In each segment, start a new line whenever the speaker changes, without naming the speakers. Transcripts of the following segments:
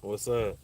What's up?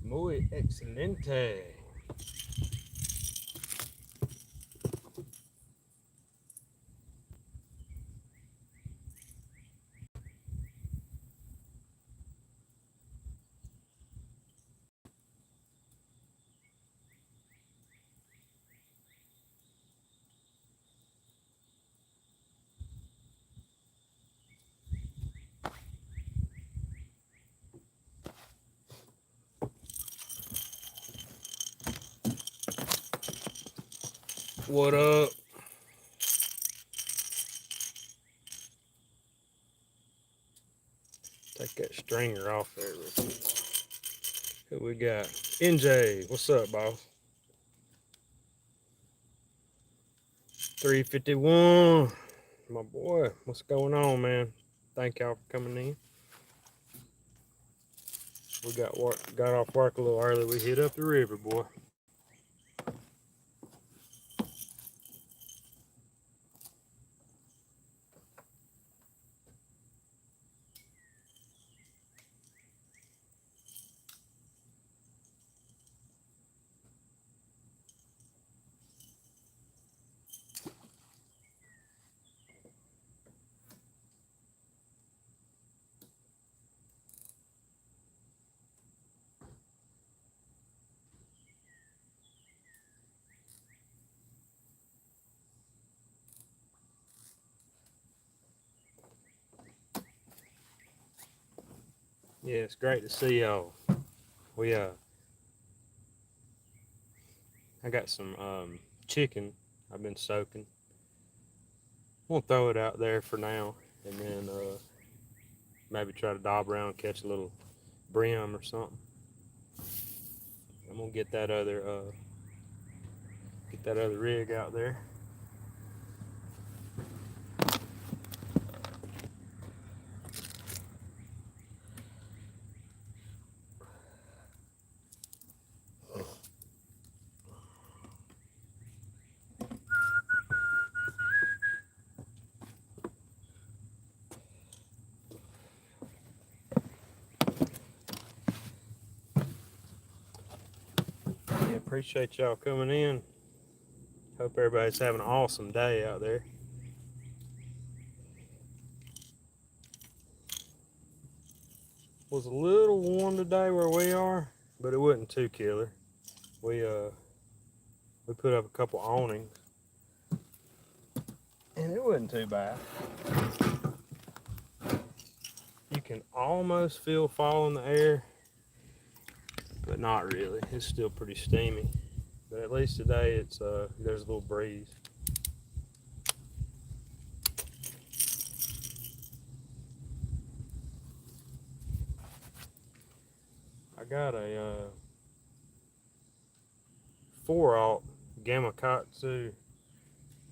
Muy excelente. What up? Take that stringer off there real quick. Who we got? NJ, what's up, boss? 351. My boy, what's going on, man? Thank y'all for coming in. We got off work a little early. We hit up the river, boy. Yeah, it's great to see y'all. We I got some chicken I've been soaking. I'm gonna throw it out there for now, and then maybe try to dob around, catch a little brim or something. I'm gonna get that other rig out there. Yeah, appreciate y'all coming in. Hope everybody's having an awesome day out there. Was a little warm today where we are, but it wasn't too killer. We put up a couple awnings, and it wasn't too bad. You can almost feel fall in the air, but not really. It's still pretty steamy. But at least today there's a little breeze. I got a 4/0 Gamakatsu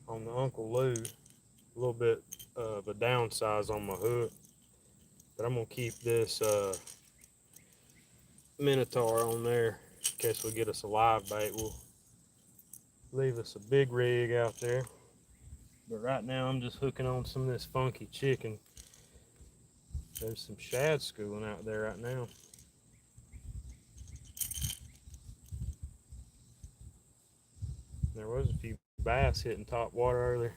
on the Uncle Lou. A little bit of a downsize on my hook, but I'm gonna keep this Minotaur on there in case we get us a live bait. We'll leave us a big rig out there. But right now I'm just hooking on some of this funky chicken. There's some shad schooling out there right now. There was a few bass hitting top water earlier.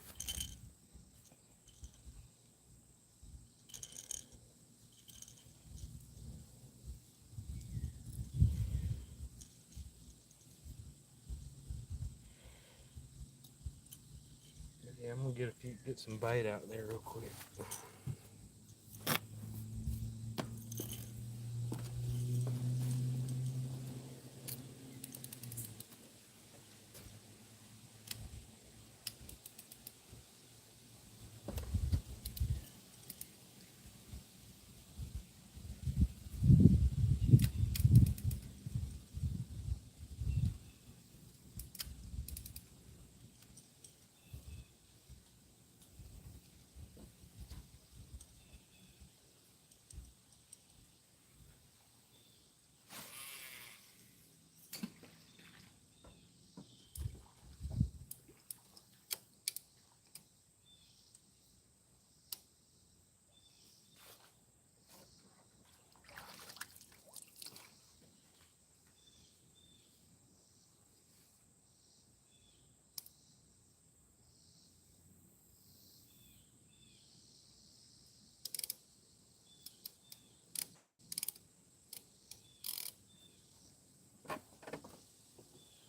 Yeah, I'm gonna get some bait out there real quick.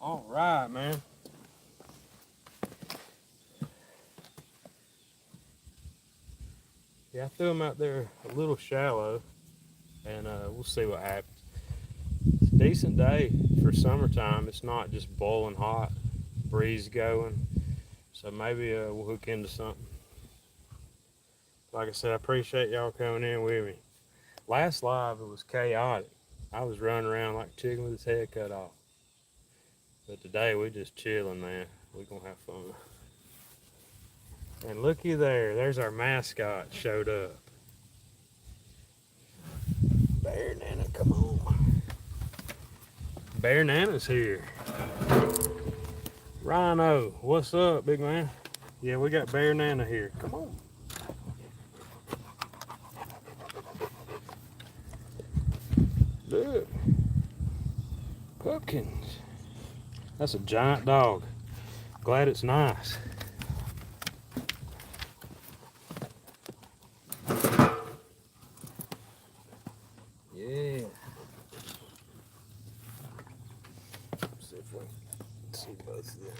All right, man. Yeah, I threw them out there a little shallow, and we'll see what happens. It's a decent day for summertime. It's not just boiling hot, breeze going, so maybe we'll hook into something. Like I said, I appreciate y'all coming in with me. Last live, it was chaotic. I was running around like a chicken with his head cut off. But today, we just chilling, man. We're going to have fun. And looky there, there's our mascot showed up. Bear Nana, come on. Bear Nana's here. Rhino, what's up, big man? Yeah, we got Bear Nana here. Come on. Look. Pumpkins. That's a giant dog. Glad it's nice. Yeah. See if we can see both of them.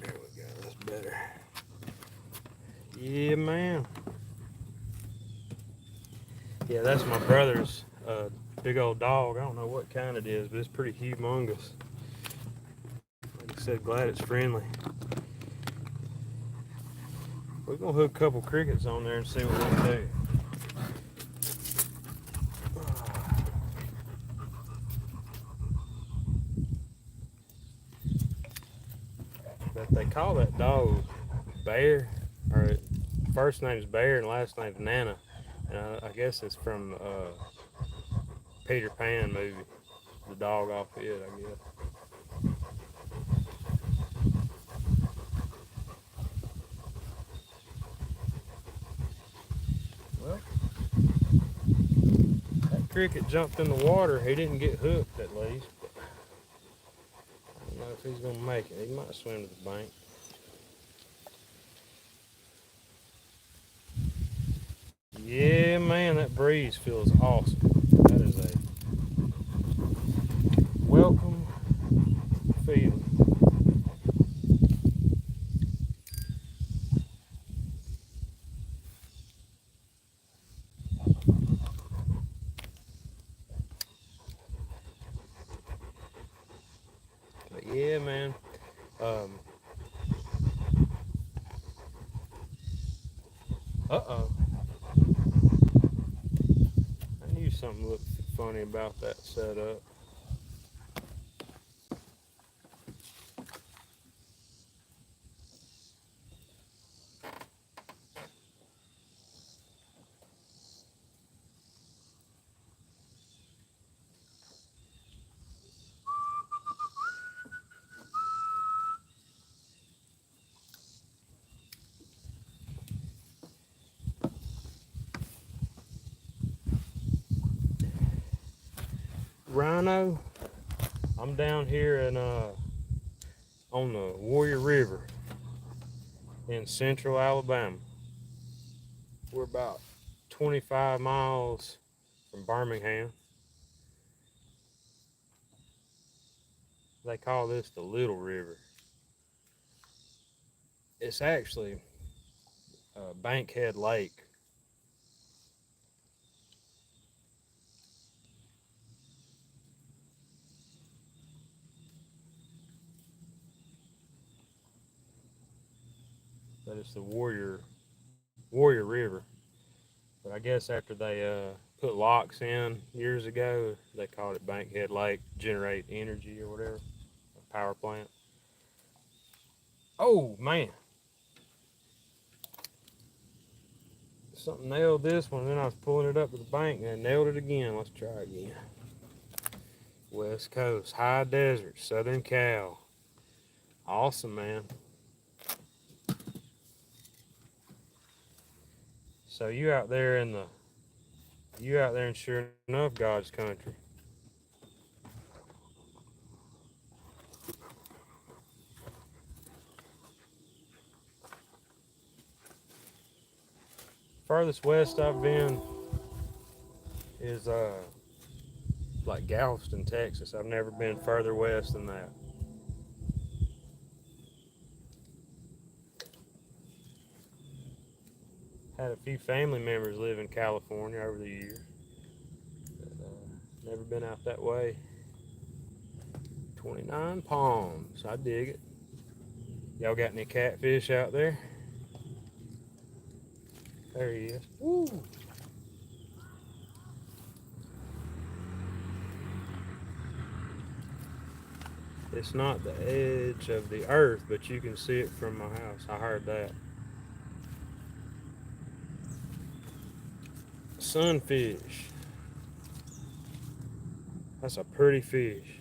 There we go. That's better. Yeah, man. Yeah, that's my brother's big old dog. I don't know what kind it is, but it's pretty humongous. Like I said, glad it's friendly. We're gonna hook a couple crickets on there and see what we can do. But they call that dog Bear, or first name's Bear and last name's Nana. And I guess it's from Peter Pan movie, the dog off it, I guess. Well, that cricket jumped in the water. He didn't get hooked, at least. But I don't know if he's gonna make it. He might swim to the bank. Yeah, man, that breeze feels awesome. That is a welcome feeling. But yeah, man. Uh-oh. I knew something looked funny about that setup. Rhino, I'm down here in on the Warrior River in central Alabama. We're about 25 miles from Birmingham. They call this the Little River. It's actually Bankhead Lake. But it's the Warrior River. But I guess after they put locks in years ago, they called it Bankhead Lake, generate energy or whatever, a power plant. Oh man, something nailed this one. Then I was pulling it up to the bank and I nailed it again. Let's try again. West Coast, high desert, Southern Cal. Awesome, man. So you out there in sure enough God's country. Furthest west I've been is like Galveston, Texas. I've never been further west than that. Had a few family members live in California over the years. But, never been out that way. 29 palms. I dig it. Y'all got any catfish out there? There he is. Woo! It's not the edge of the earth, but you can see it from my house. I heard that. Sunfish. That's a pretty fish.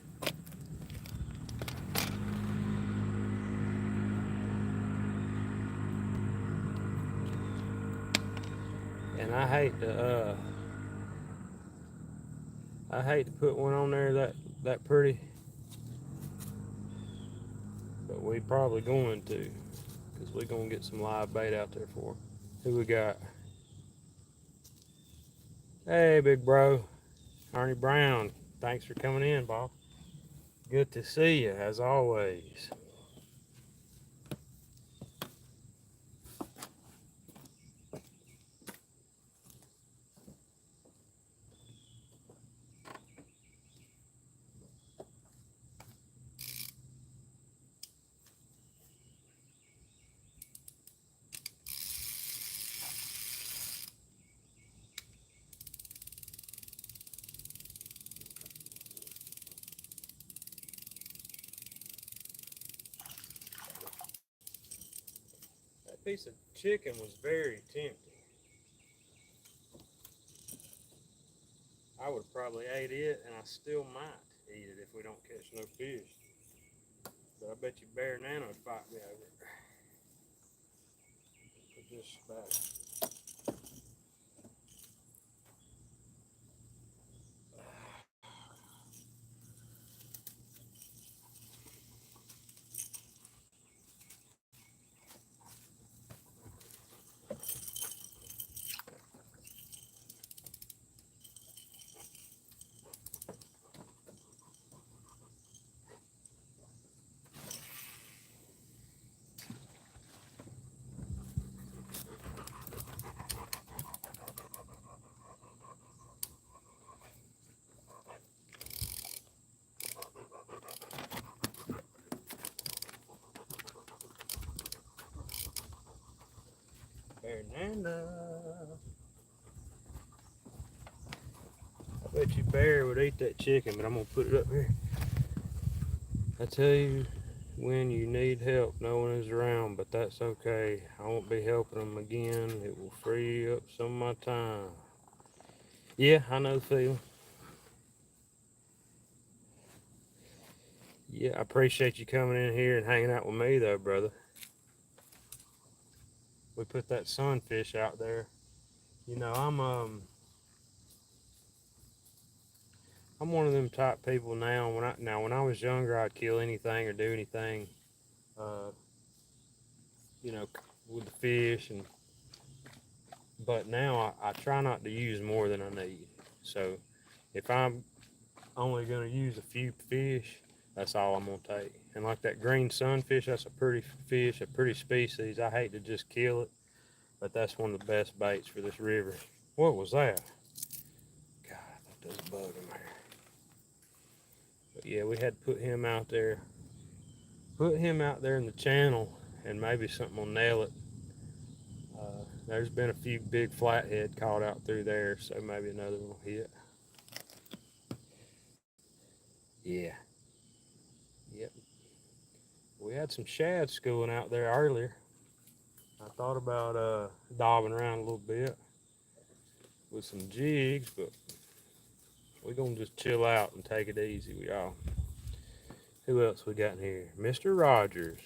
And I hate to put one on there that pretty, but we probably going to, because we're gonna get some live bait out there for 'em. Who we got? Hey, big bro, Ernie Brown. Thanks for coming in, Bob. Good to see you as always. That piece of chicken was very tempting. I would have probably ate it, and I still might eat it if we don't catch no fish. But I bet you Bear Nana would fight me over it. Put this back. Bear Nana. I bet you Bear would eat that chicken, but I'm gonna put it up here. I tell you, when you need help, no one is around, but that's okay. I won't be helping them again. It will free up some of my time. Yeah, I know the feeling. Yeah, I appreciate you coming in here and hanging out with me, though, brother. We put that sunfish out there. You know, I'm one of them type people now. When I was younger, I'd kill anything or do anything, uh, you know, with the fish, and but now I try not to use more than I need. So if I'm only gonna use a few fish, that's all I'm gonna take. And like that green sunfish, that's a pretty fish, a pretty species. I hate to just kill it, but that's one of the best baits for this river. What was that? God, I thought there was a bug in there. But yeah, we had to put him out there. Put him out there in the channel, and maybe something will nail it. There's been a few big flathead caught out through there, so maybe another one will hit. Yeah. Yep. We had some shad schooling out there earlier. I thought about daubing around a little bit with some jigs, but we're gonna just chill out and take it easy, we all. Who else we got in here? Mr. Rogers.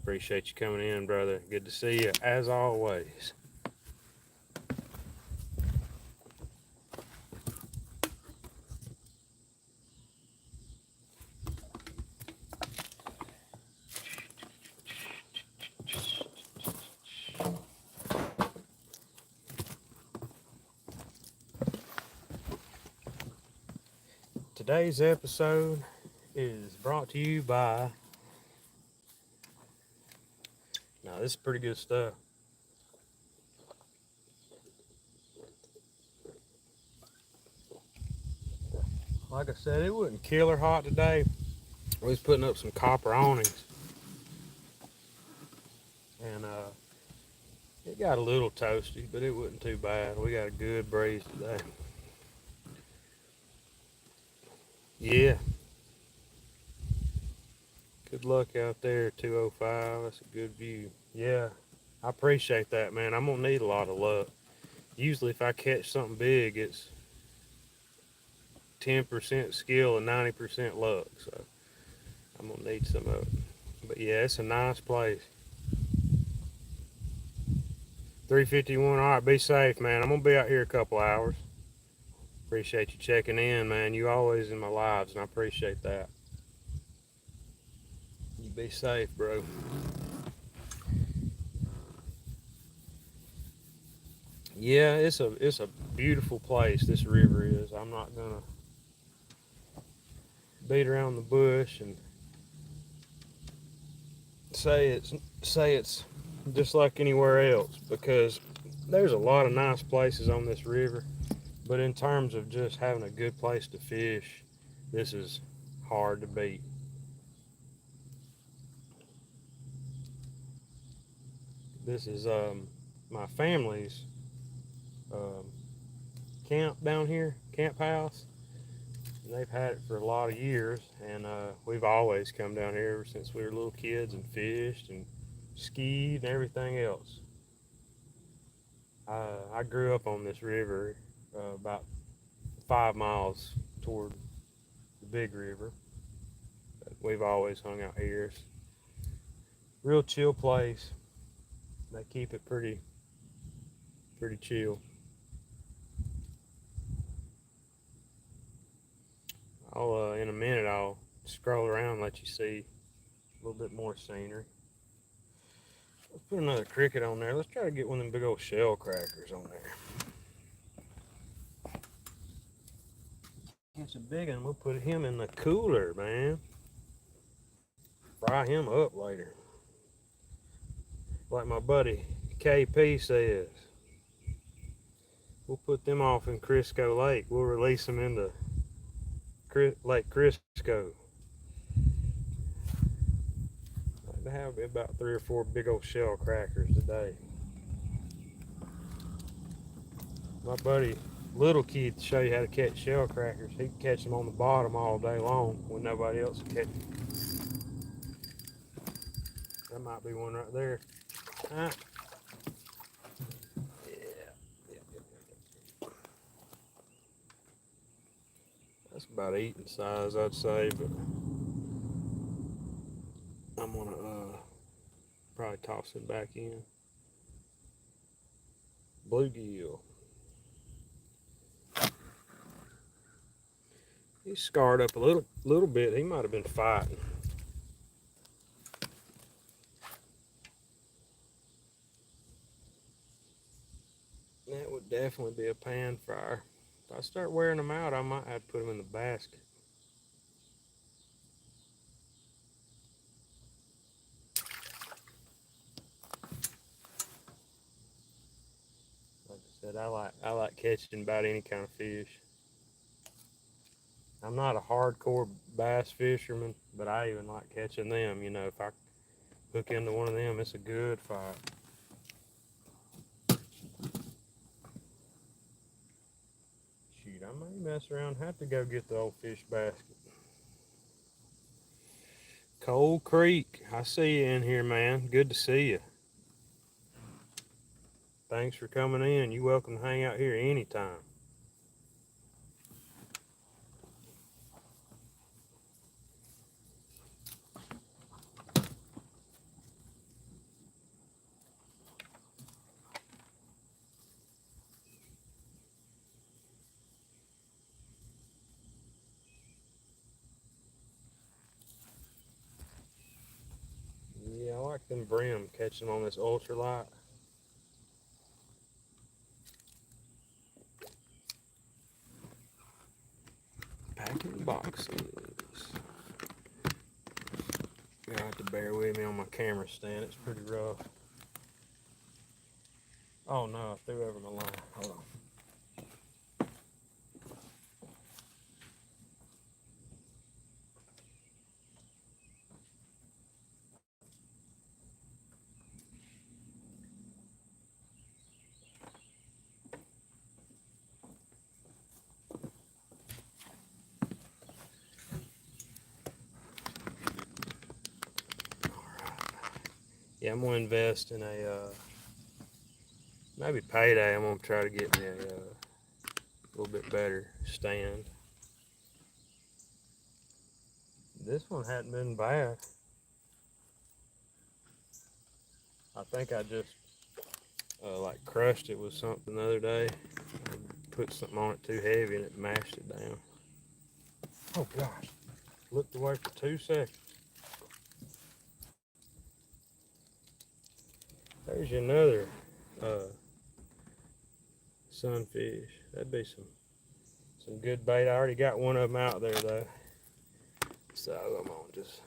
Appreciate you coming in, brother. Good to see you as always. Today's episode is brought to you by. Now, this is pretty good stuff. Like I said, it wasn't killer hot today. We was putting up some copper awnings, and it got a little toasty, but it wasn't too bad. We got a good breeze today. Yeah. Good luck out there, 205. That's a good view. Yeah, I appreciate that, man. I'm gonna need a lot of luck. Usually, if I catch something big, it's 10% skill and 90% luck. So I'm gonna need some of it. But yeah, it's a nice place. 351. All right, be safe, man. I'm gonna be out here a couple hours. Appreciate you checking in, man. You always in my lives, and I appreciate that. You be safe, bro. Yeah, it's a beautiful place. This river is. I'm not gonna beat around the bush and say it's just like anywhere else, because there's a lot of nice places on this river, but in terms of just having a good place to fish, this is hard to beat. This is my family's um, camp down here, camp house. And they've had it for a lot of years, and we've always come down here ever since we were little kids and fished and skied and everything else. I grew up on this river about 5 miles toward the big river. But we've always hung out here. It's a real chill place. They keep it pretty chill. I'll in a minute I'll scroll around and let you see a little bit more scenery. Let's put another cricket on there. Let's try to get one of them big old shell crackers on there. Catch a big one. We'll put him in the cooler, man. Fry him up later. Like my buddy KP says. We'll put them off in Crisco Lake. We'll release them into Lake Crisco. I have about 3 or 4 big old shell crackers today. My buddy, little kid, to show you how to catch shell crackers. He can catch them on the bottom all day long when nobody else will catch them. That might be one right there. Yeah. That's about eating size, I'd say, but I'm gonna probably toss it back in. Bluegill. He's scarred up a little bit. He might have been fighting. That would definitely be a pan fryer. If I start wearing them out, I might have to put them in the basket. Like I said, I like catching about any kind of fish. I'm not a hardcore bass fisherman, but I even like catching them. You know, if I hook into one of them, it's a good fight. Shoot, I may mess around and have to go get the old fish basket. Cold Creek, I see you in here, man. Good to see you. Thanks for coming in. You're welcome to hang out here anytime. Yeah, I like them brim, catching them on this ultralight. Packing boxes. You're gonna have to bear with me on my camera stand. It's pretty rough. Oh no, I threw over my line. Hold on. Yeah, I'm gonna invest in a maybe payday. I'm gonna try to get me a little bit better stand. This one hadn't been bad. I think I just like crushed it with something the other day. I put something on it too heavy and it mashed it down. Oh gosh! Looked away for 2 seconds. There's another uh, sunfish. That'd be some good bait. I already got one of them out there though, so I'm gonna just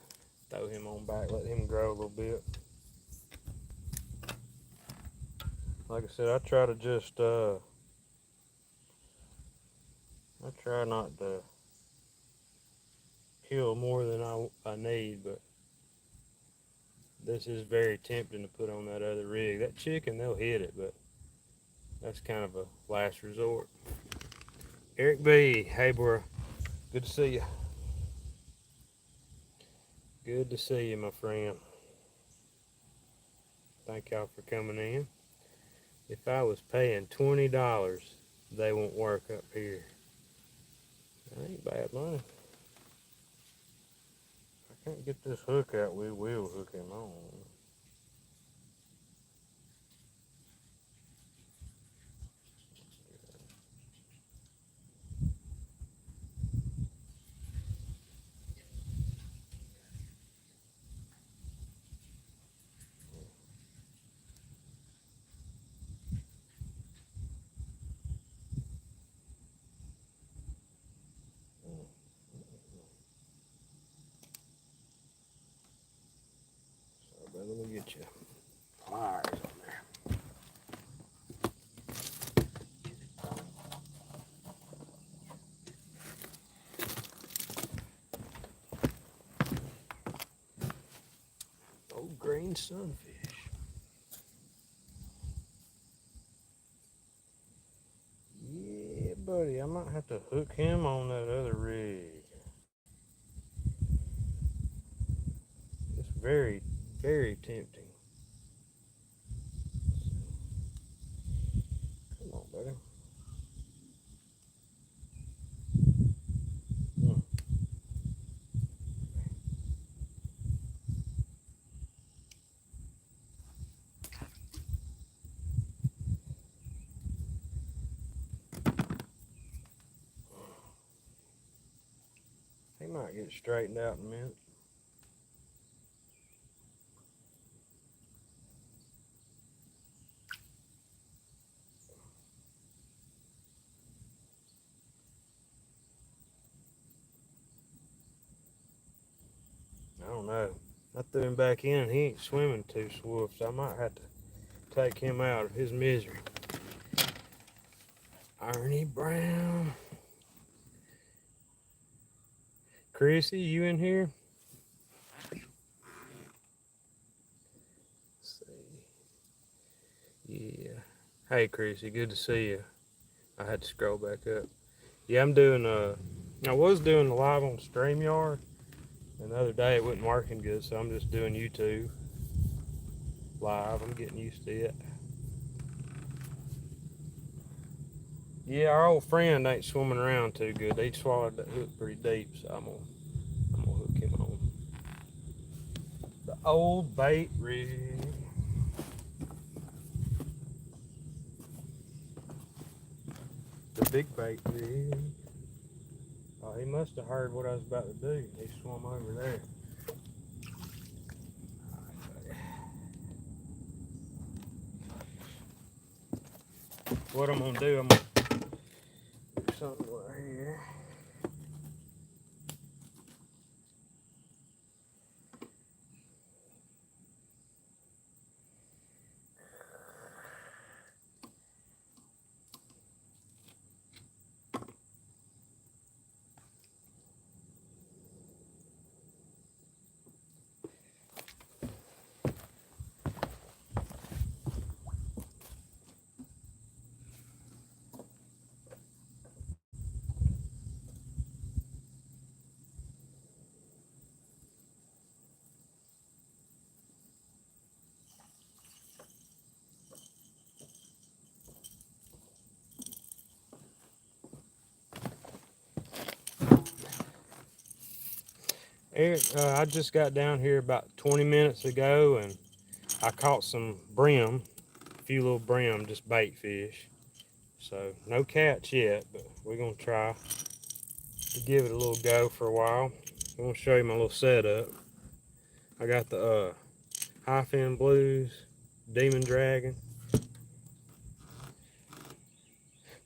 throw him on back, let him grow a little bit. Like I said, I try to just I try not to kill more than I need, but this is very tempting to put on that other rig. That chicken, they'll hit it, but that's kind of a last resort. Eric B, hey bro, good to see you. Good to see you, my friend. Thank y'all for coming in. If I was paying $20, they won't work up here. That ain't bad money. If I can't get this hook out, we will hook him on. Sorry, let me get you pliers on there. Old green sunfish. Yeah, buddy, I might have to hook him on that other rig. It's very, very tempting. Come on, buddy. He might get straightened out in a minute. I don't know. I threw him back in. He ain't swimming too swift, so I might have to take him out of his misery. Ernie Brown. Chrissy, you in here? Let's see. Yeah. Hey, Chrissy, good to see you. I had to scroll back up. Yeah, I was doing a live on StreamYard, and the other day it wasn't working good, so I'm just doing YouTube live. I'm getting used to it. Yeah, our old friend ain't swimming around too good. He swallowed that hook pretty deep, so I'm gonna hook him on the old bait rig. The big bait rig. Oh, he must have heard what I was about to do. He swam over there. What I'm gonna do, I'm gonna do something right here. Eric, I just got down here about 20 minutes ago and I caught some brim, a few little brim, just bait fish. So no catch yet, but we're gonna try to give it a little go for a while. I'm gonna show you my little setup. I got the high fin blues, demon dragon,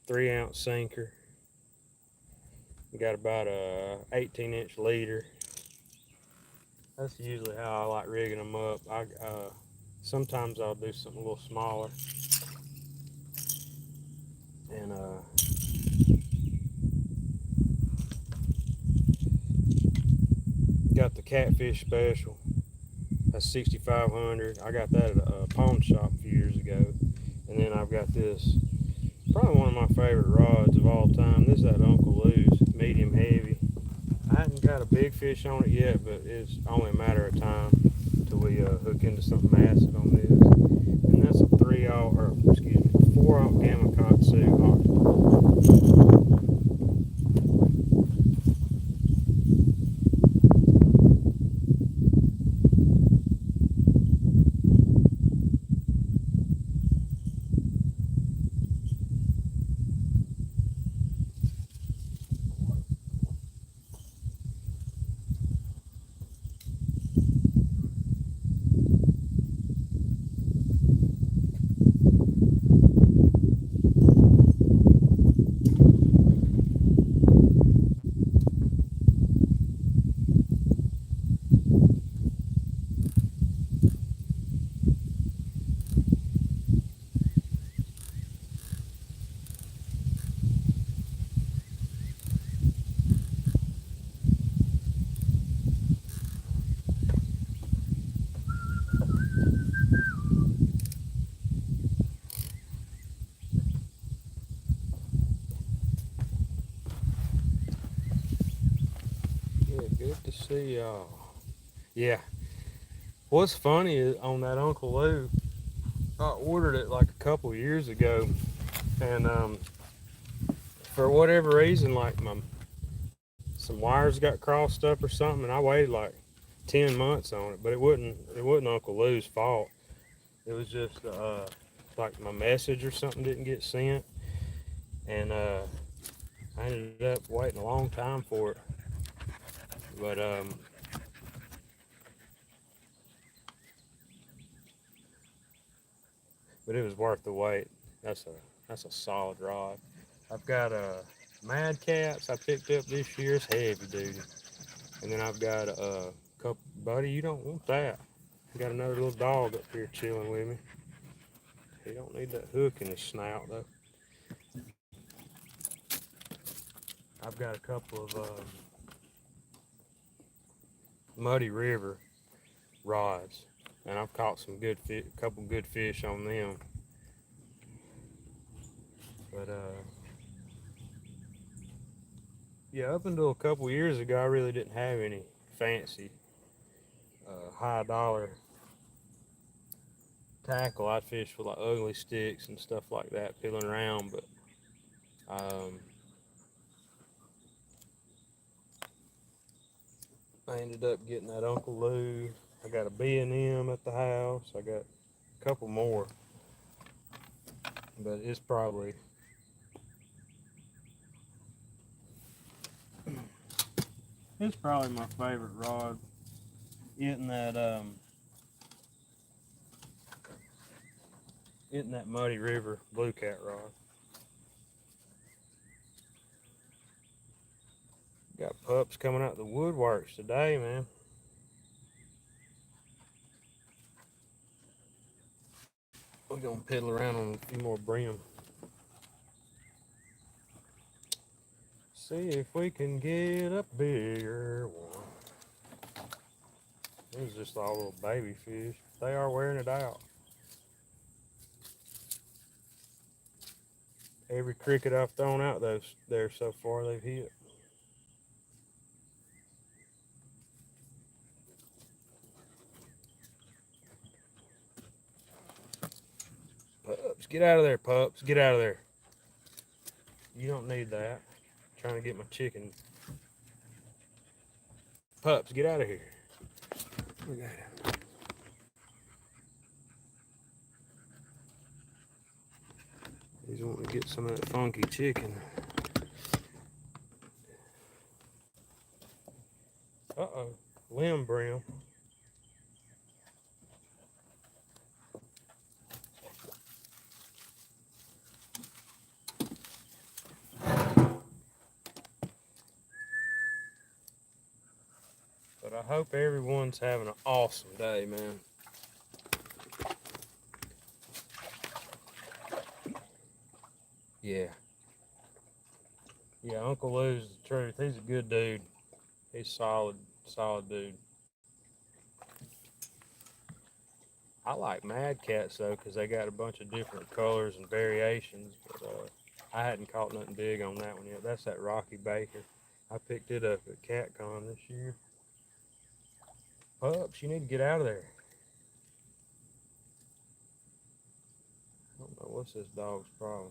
3-ounce sinker. We got about a 18-inch leader. That's usually how I like rigging them up. Sometimes I'll do something a little smaller. And got the catfish special. That's 6,500. I got that at a pawn shop a few years ago. And then I've got this, probably one of my favorite rods of all time. This is that Uncle Lou's medium heavy. I haven't got a big fish on it yet, but it's only a matter of time till we hook into something massive on this. And that's a 4-aught Gamma Katsu octopus. Yeah, good to see y'all. Yeah. What's funny is on that Uncle Lou, I ordered it like a couple years ago, and for whatever reason, like some wires got crossed up or something, and I waited like 10 months on it, but it wasn't Uncle Lou's fault. It was just like my message or something didn't get sent, and I ended up waiting a long time for it. But it was worth the wait. That's a solid rod. I've got Mad Cats I picked up this year. It's heavy duty, and then I've got a couple. Buddy, you don't want that. I got another little dog up here chilling with me. He don't need that hook in his snout though. I've got a couple of Muddy River rods, and I've caught some couple good fish on them. But yeah, up until a couple years ago, I really didn't have any fancy high dollar tackle. I'd fish with like ugly sticks and stuff like that, peeling around. But I ended up getting that Uncle Lou. I got a B&M at the house. I got a couple more, but it's probably my favorite rod. Getting that Muddy River Blue Cat rod. Got pups coming out the woodworks today, man. We're gonna piddle around on a few more brim. See if we can get a bigger one. These are just all little baby fish. They are wearing it out. Every cricket I've thrown out there so far, they've hit. Pups, get out of there, pups. Get out of there. You don't need that. I'm trying to get my chicken. Pups, get out of here. Look at him. He's wanting to get some of that funky chicken. Uh-oh, limb brim. But I hope everyone's having an awesome day, man. Yeah. Yeah, Uncle Lou's the truth. He's a good dude. He's solid dude. I like Mad Cats though, because they got a bunch of different colors and variations. But I hadn't caught nothing big on that one yet. That's that Rocky Baker. I picked it up at CatCon this year. Pups, you need to get out of there. I don't know what's this dog's problem.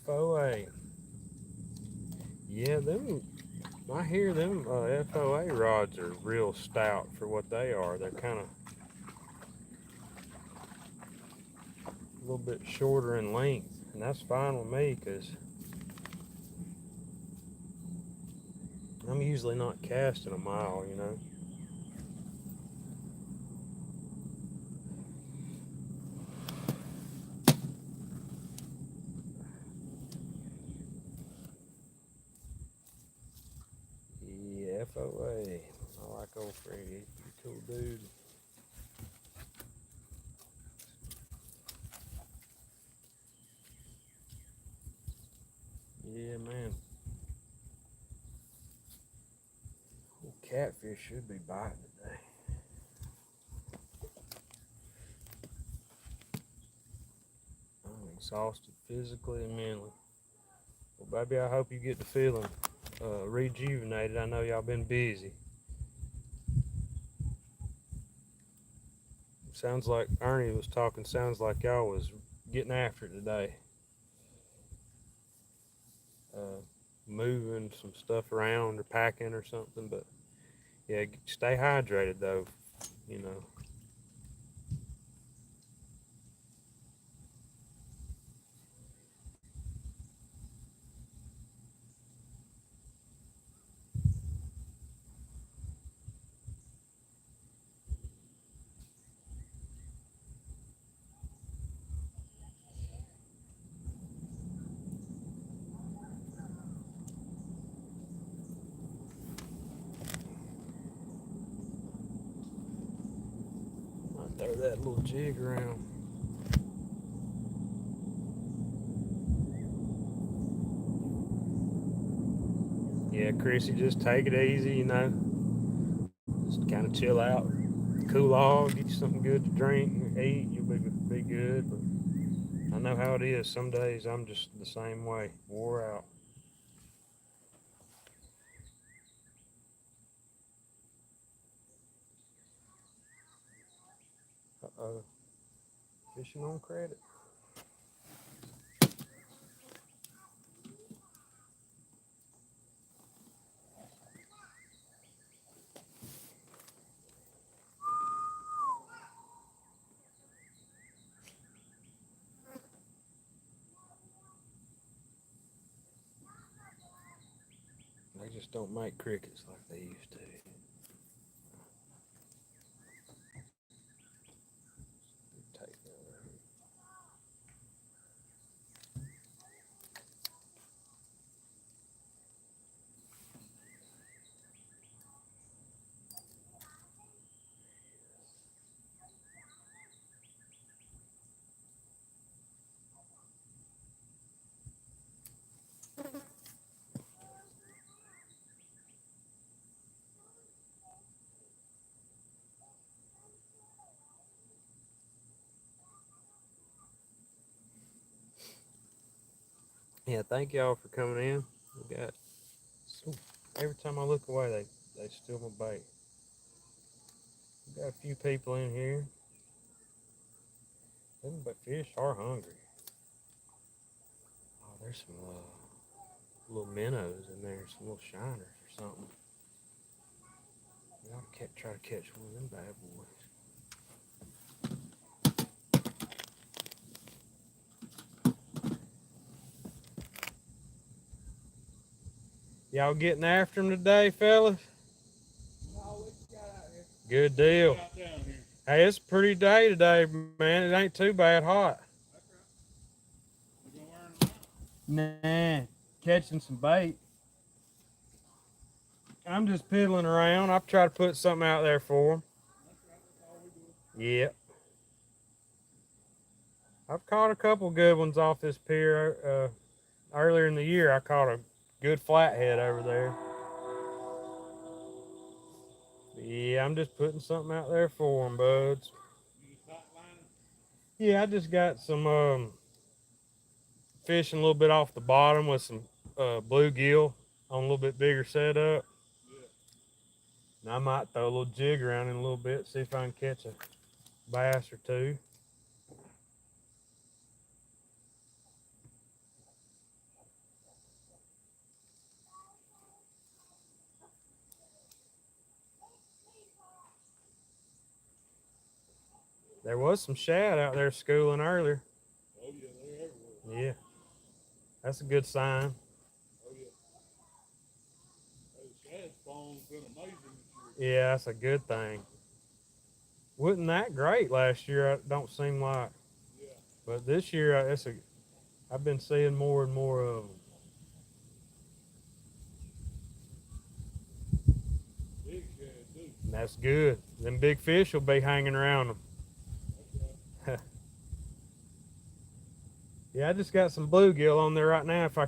FOA. Yeah, them. I hear them FOA rods are real stout for what they are. They're kind of a little bit shorter in length, and that's fine with me because I'm usually not casting a mile, you know. Yeah, FOA. I like old Freddie. He's a cool dude. Yeah, man. Catfish should be biting today. I'm exhausted physically and mentally. Well, baby, I hope you get the feeling rejuvenated. I know y'all been busy. Sounds like Ernie was talking. Sounds like y'all was getting after it today. Moving some stuff around or packing or something. But yeah, stay hydrated though. You know. Might throw that little jig around. Yeah, Chrissy, just take it easy, you know. Just kind of chill out, cool off, get you something good to drink, eat. You'll be good. But I know how it is. Some days I'm just the same way, wore out. Uh-oh, fishing on credit. They just don't make crickets like they used to. Take that over here. Yeah, thank y'all for coming in. We got so every time I look away, they steal my bait. We got a few people in here. But fish are hungry. Oh, there's some. little minnows in there, some little shiners or something. We ought to try to catch one of them bad boys. Y'all getting after them today, fellas?
No, what you got out here?
Good deal. Hey, it's a pretty day today, man. It ain't too bad hot.
That's right. You gonna wear them out?
Nah, catching some bait. I'm just piddling around. I've tried to put something out there for them.
That's right. That's all we do.
Yep. I've caught a couple good ones off this pier. Earlier in the year, I caught a good flathead over there. Yeah, I'm just putting something out there for them, buds.
You just hot lining?
Yeah, I just got some fishing a little bit off the bottom with some bluegill on a little bit bigger setup.
Yeah.
And I might throw a little jig around in a little bit, see if I can catch a bass or two. There was some shad out there schooling earlier.
Oh yeah, they're everywhere.
Yeah, that's a good sign.
Oh yeah. Hey, shad spawn's been amazing this year.
Yeah, that's a good thing. Wasn't that great last year? It don't seem like.
Yeah.
But this year, I've been seeing more and more of them.
Big shad too.
And that's good. Them big fish will be hanging around them.
That's right.
Yeah, I just got some bluegill on there right now. If I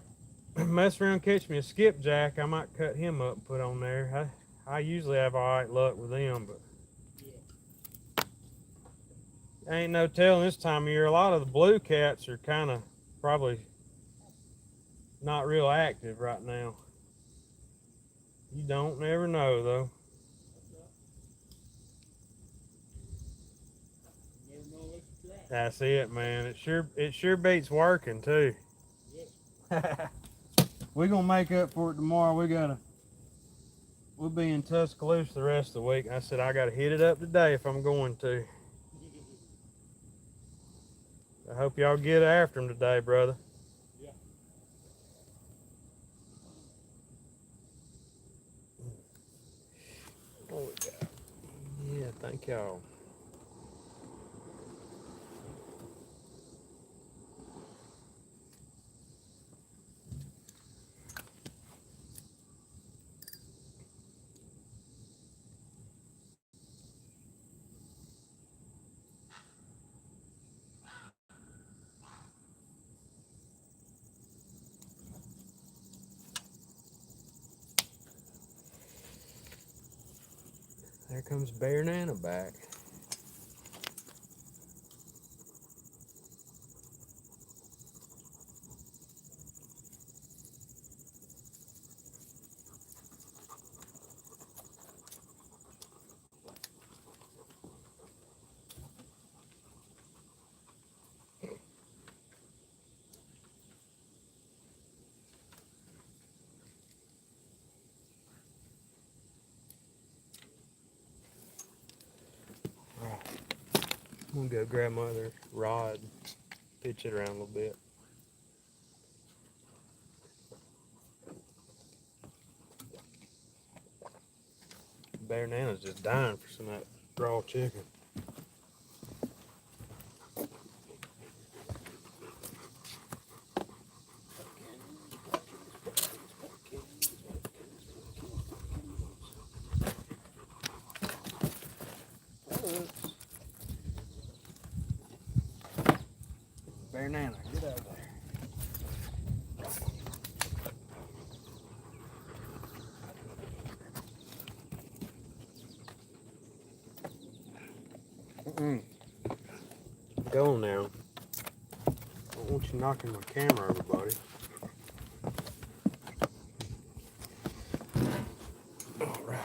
mess around and catch me a skipjack, I might cut him up and put on there. I usually have all right luck with them, but
Yeah.
ain't no telling this time of year. A lot of the blue cats are kind of probably not real active right now. You don't never know though.
That's right. Never know unless you try.
That's it, man. It sure beats working too.
Yes.
We're gonna make up for it tomorrow. We'll be in Tuscaloosa the rest of the week. I said I gotta hit it up today if I'm going to. I hope y'all get after them today, brother.
Yeah.
What we got? Yeah, thank y'all. There comes Bear Nana back. I'm gonna go grab my other rod, pitch it around a little bit. Bear Nana's just dying for some of that raw chicken. Bear Nana, get out of there. Go on now. I don't want you knocking my camera over, buddy. All right.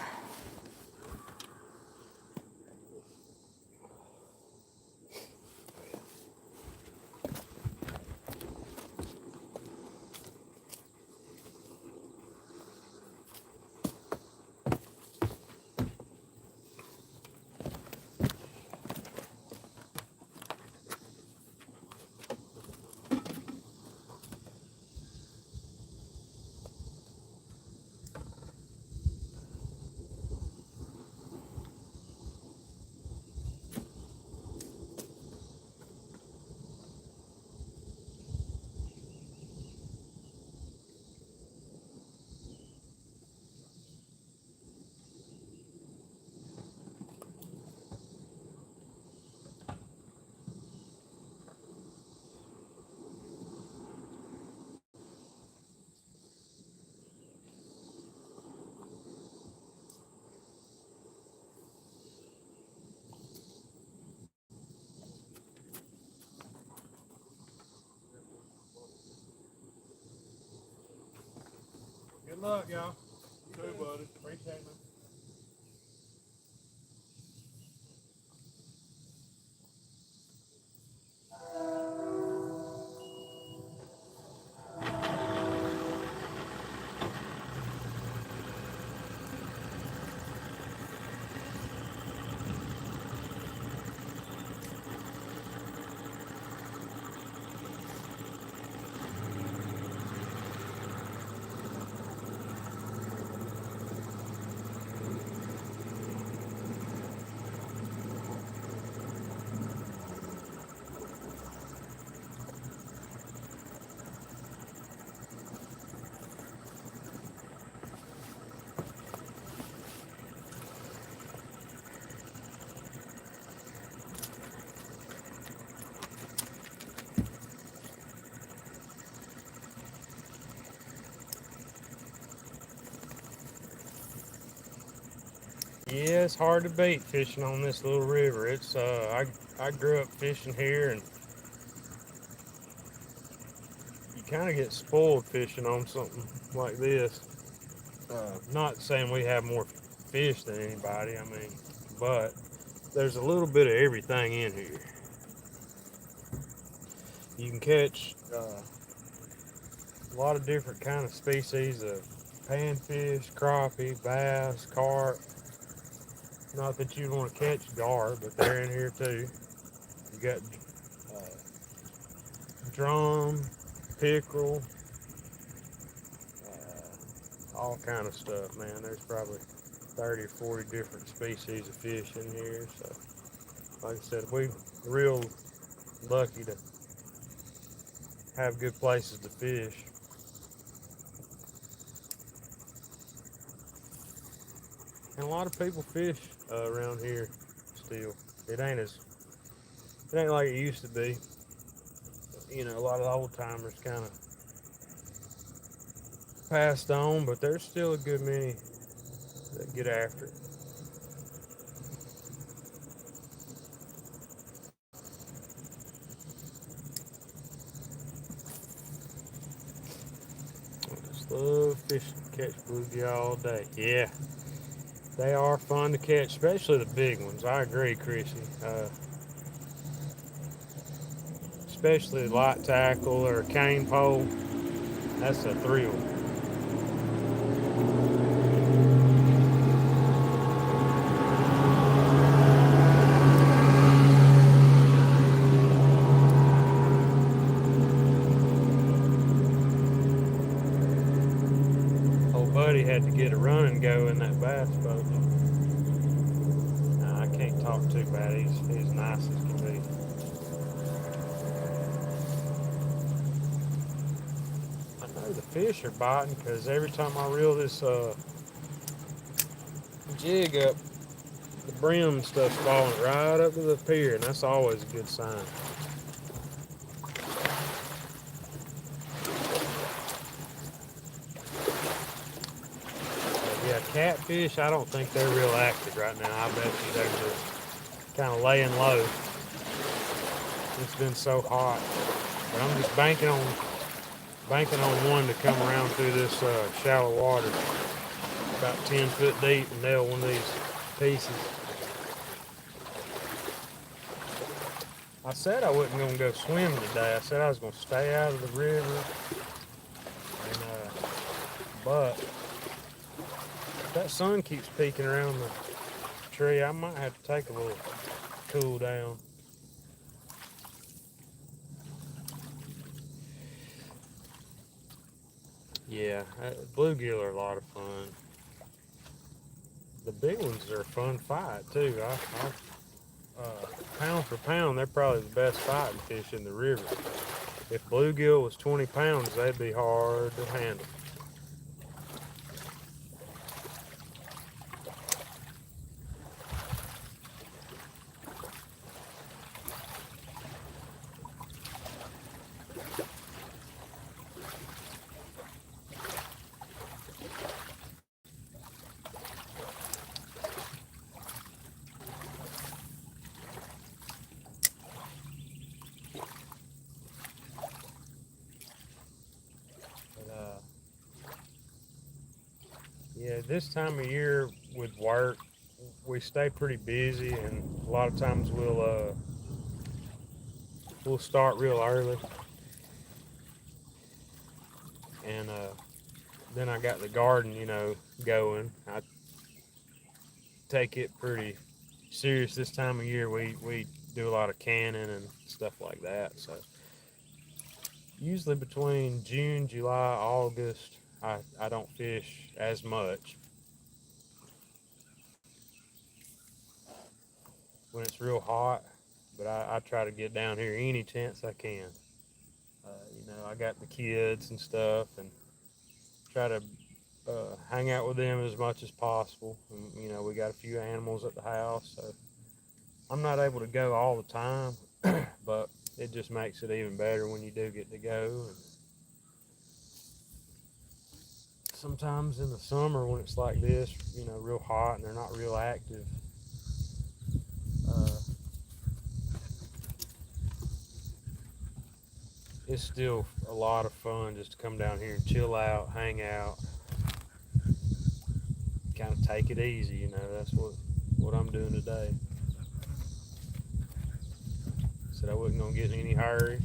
luck, y'all.
You too, buddy.
Appreciate it, man. Yeah, it's hard to beat fishing on this little river. It's I grew up fishing here, and you kind of get spoiled fishing on something like this. Not saying we have more fish than anybody, I mean, but there's a little bit of everything in here. You can catch a lot of different kind of species of panfish, crappie, bass, carp. Not that you want to catch gar, but they're in here too. You got drum, pickerel, all kind of stuff, man. There's probably 30 or 40 different species of fish in here. So, like I said, we're real lucky to have good places to fish. And a lot of people fish around here still. It ain't like it used to be. You know, a lot of the old timers kind of passed on, but there's still a good many that get after it. I just love fishing, catch bluegill all day. Yeah, they are fun to catch, especially the big ones. I agree, Chrissy. Especially light tackle or a cane pole. That's a thrill. Old buddy had to get a run and go in that bass boat. Nah, I can't talk too bad. He's nice as can be. I know the fish are biting because every time I reel this jig up, the brim and stuff's falling right up to the pier, and that's always a good sign. Yeah, catfish, I don't think they're real active right now. I bet you they're just kind of laying low. It's been so hot. But I'm just banking on one to come around through this shallow water, about 10 foot deep, and nail one of these pieces. I said I wasn't going to go swimming today. I said I was going to stay out of the river, and but if that sun keeps peeking around the tree, I might have to take a little cool down. Yeah, bluegill are a lot of fun. The big ones are a fun fight too. Pound for pound, they're probably the best fighting fish in the river. If bluegill was 20 pounds, they'd be hard to handle. At this time of year with work, we stay pretty busy, and a lot of times we'll start real early, and then I got the garden, going. I take it pretty serious this time of year. We do a lot of canning and stuff like that. So usually between June, July, August, I don't fish as much. When it's real hot, but I try to get down here any chance I can. I got the kids and stuff, and try to hang out with them as much as possible. And, we got a few animals at the house, so I'm not able to go all the time, but it just makes it even better when you do get to go. And sometimes in the summer when it's like this, real hot and they're not real active, uh, it's still a lot of fun just to come down here and chill out, hang out, kind of take it easy. That's what I'm doing today. Said I wasn't gonna get in any hurry.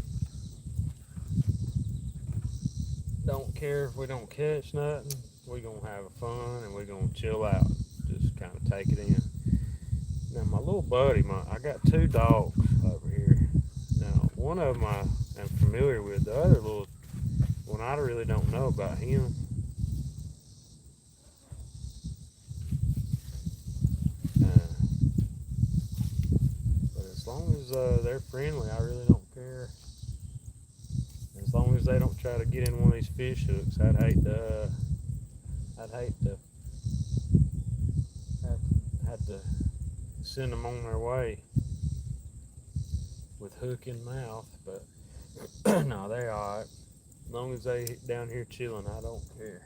Don't care if we don't catch nothing. We're gonna have fun and we're gonna chill out. Just kind of take it in. Now my little buddy, I got two dogs over here. Now one of them I am familiar with. The other little one I really don't know about him. Uh, but as long as they're friendly, I really don't care. As long as they don't try to get in one of these fish hooks, I'd hate to have to send them on their way with hook in mouth. But no, they're all right. As long as they down here chilling, I don't care.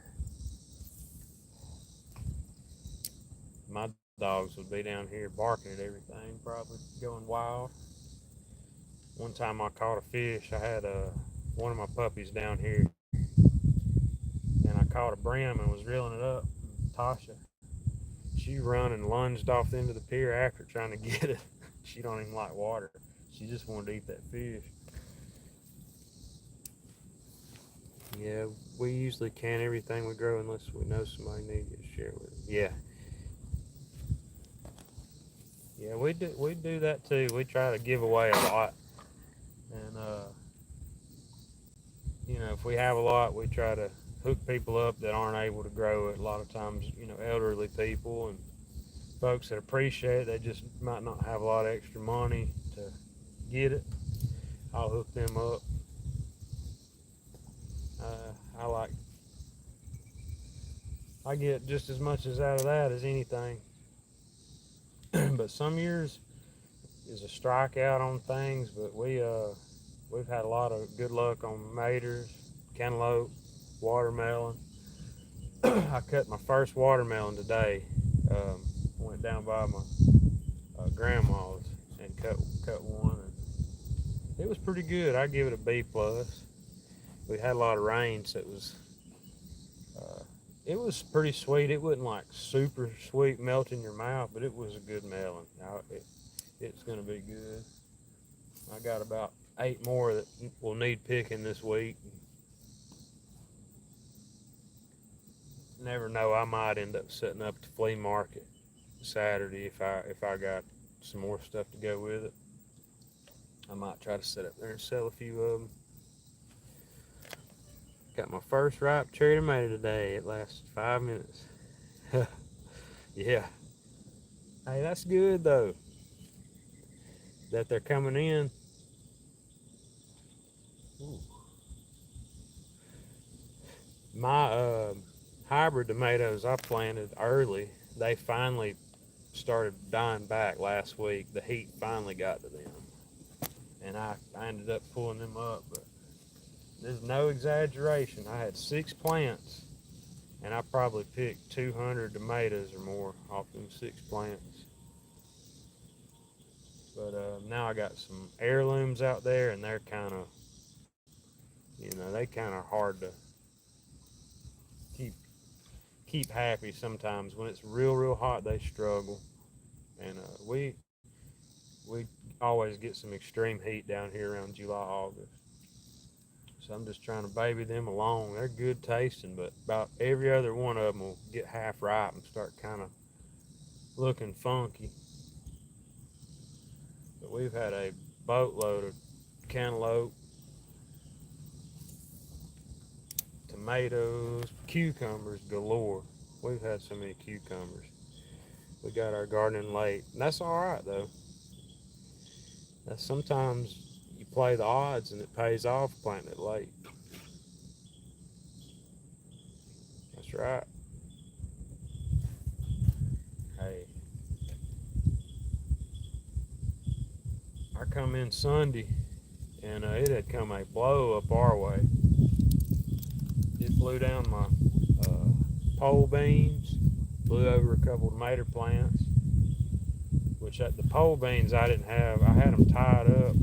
My dogs would be down here barking at everything, probably going wild. One time I caught a fish. I had one of my puppies down here, and I caught a brim and was reeling it up. Tasha, she run and lunged off into the pier after trying to get it. She don't even like water. She just wanted to eat that fish. Yeah, we usually can everything we grow unless we know somebody needs to share with it. Yeah, we do that too. We try to give away a lot, and if we have a lot, we try to hook people up that aren't able to grow it. A lot of times, elderly people and folks that appreciate it, they just might not have a lot of extra money to get it. I'll hook them up. I like I get just as much as out of that as anything. But some years is a strikeout on things, but we've had a lot of good luck on maters, cantaloupe, watermelon. I cut my first watermelon today. Went down by my grandma's and cut one, and it was pretty good. I give it a B plus. We had a lot of rain, so uh, it was pretty sweet. It wasn't like super sweet, melt in your mouth, but it was a good melon. It's gonna be good. I got about 8 more that will need picking this week. Never know, I might end up setting up at the flea market Saturday if I got some more stuff to go with it. I might try to set up there and sell a few of them. Got my first ripe cherry tomato today. It lasted 5 minutes. Yeah. Hey, that's good though. That they're coming in. Ooh. My hybrid tomatoes I planted early, they finally started dying back last week. The heat finally got to them, and I ended up pulling them up. But there's no exaggeration. I had 6 plants, and I probably picked 200 tomatoes or more off them 6 plants. But now I got some heirlooms out there, and they're kind of, they kind of hard to keep keep happy sometimes. When it's real hot, they struggle. And we always get some extreme heat down here around July, August. So I'm just trying to baby them along. They're good tasting, but about every other one of them will get half ripe and start kind of looking funky. But we've had a boatload of cantaloupe, tomatoes, cucumbers galore. We've had so many cucumbers. We got our gardening late. And that's all right though. That's sometimes you play the odds and it pays off planting it late. That's right. Hey, I come in Sunday and it had come a blow up our way. It blew down my pole beans, blew over a couple of tomato plants, which at the pole beans I didn't have. I had them tied up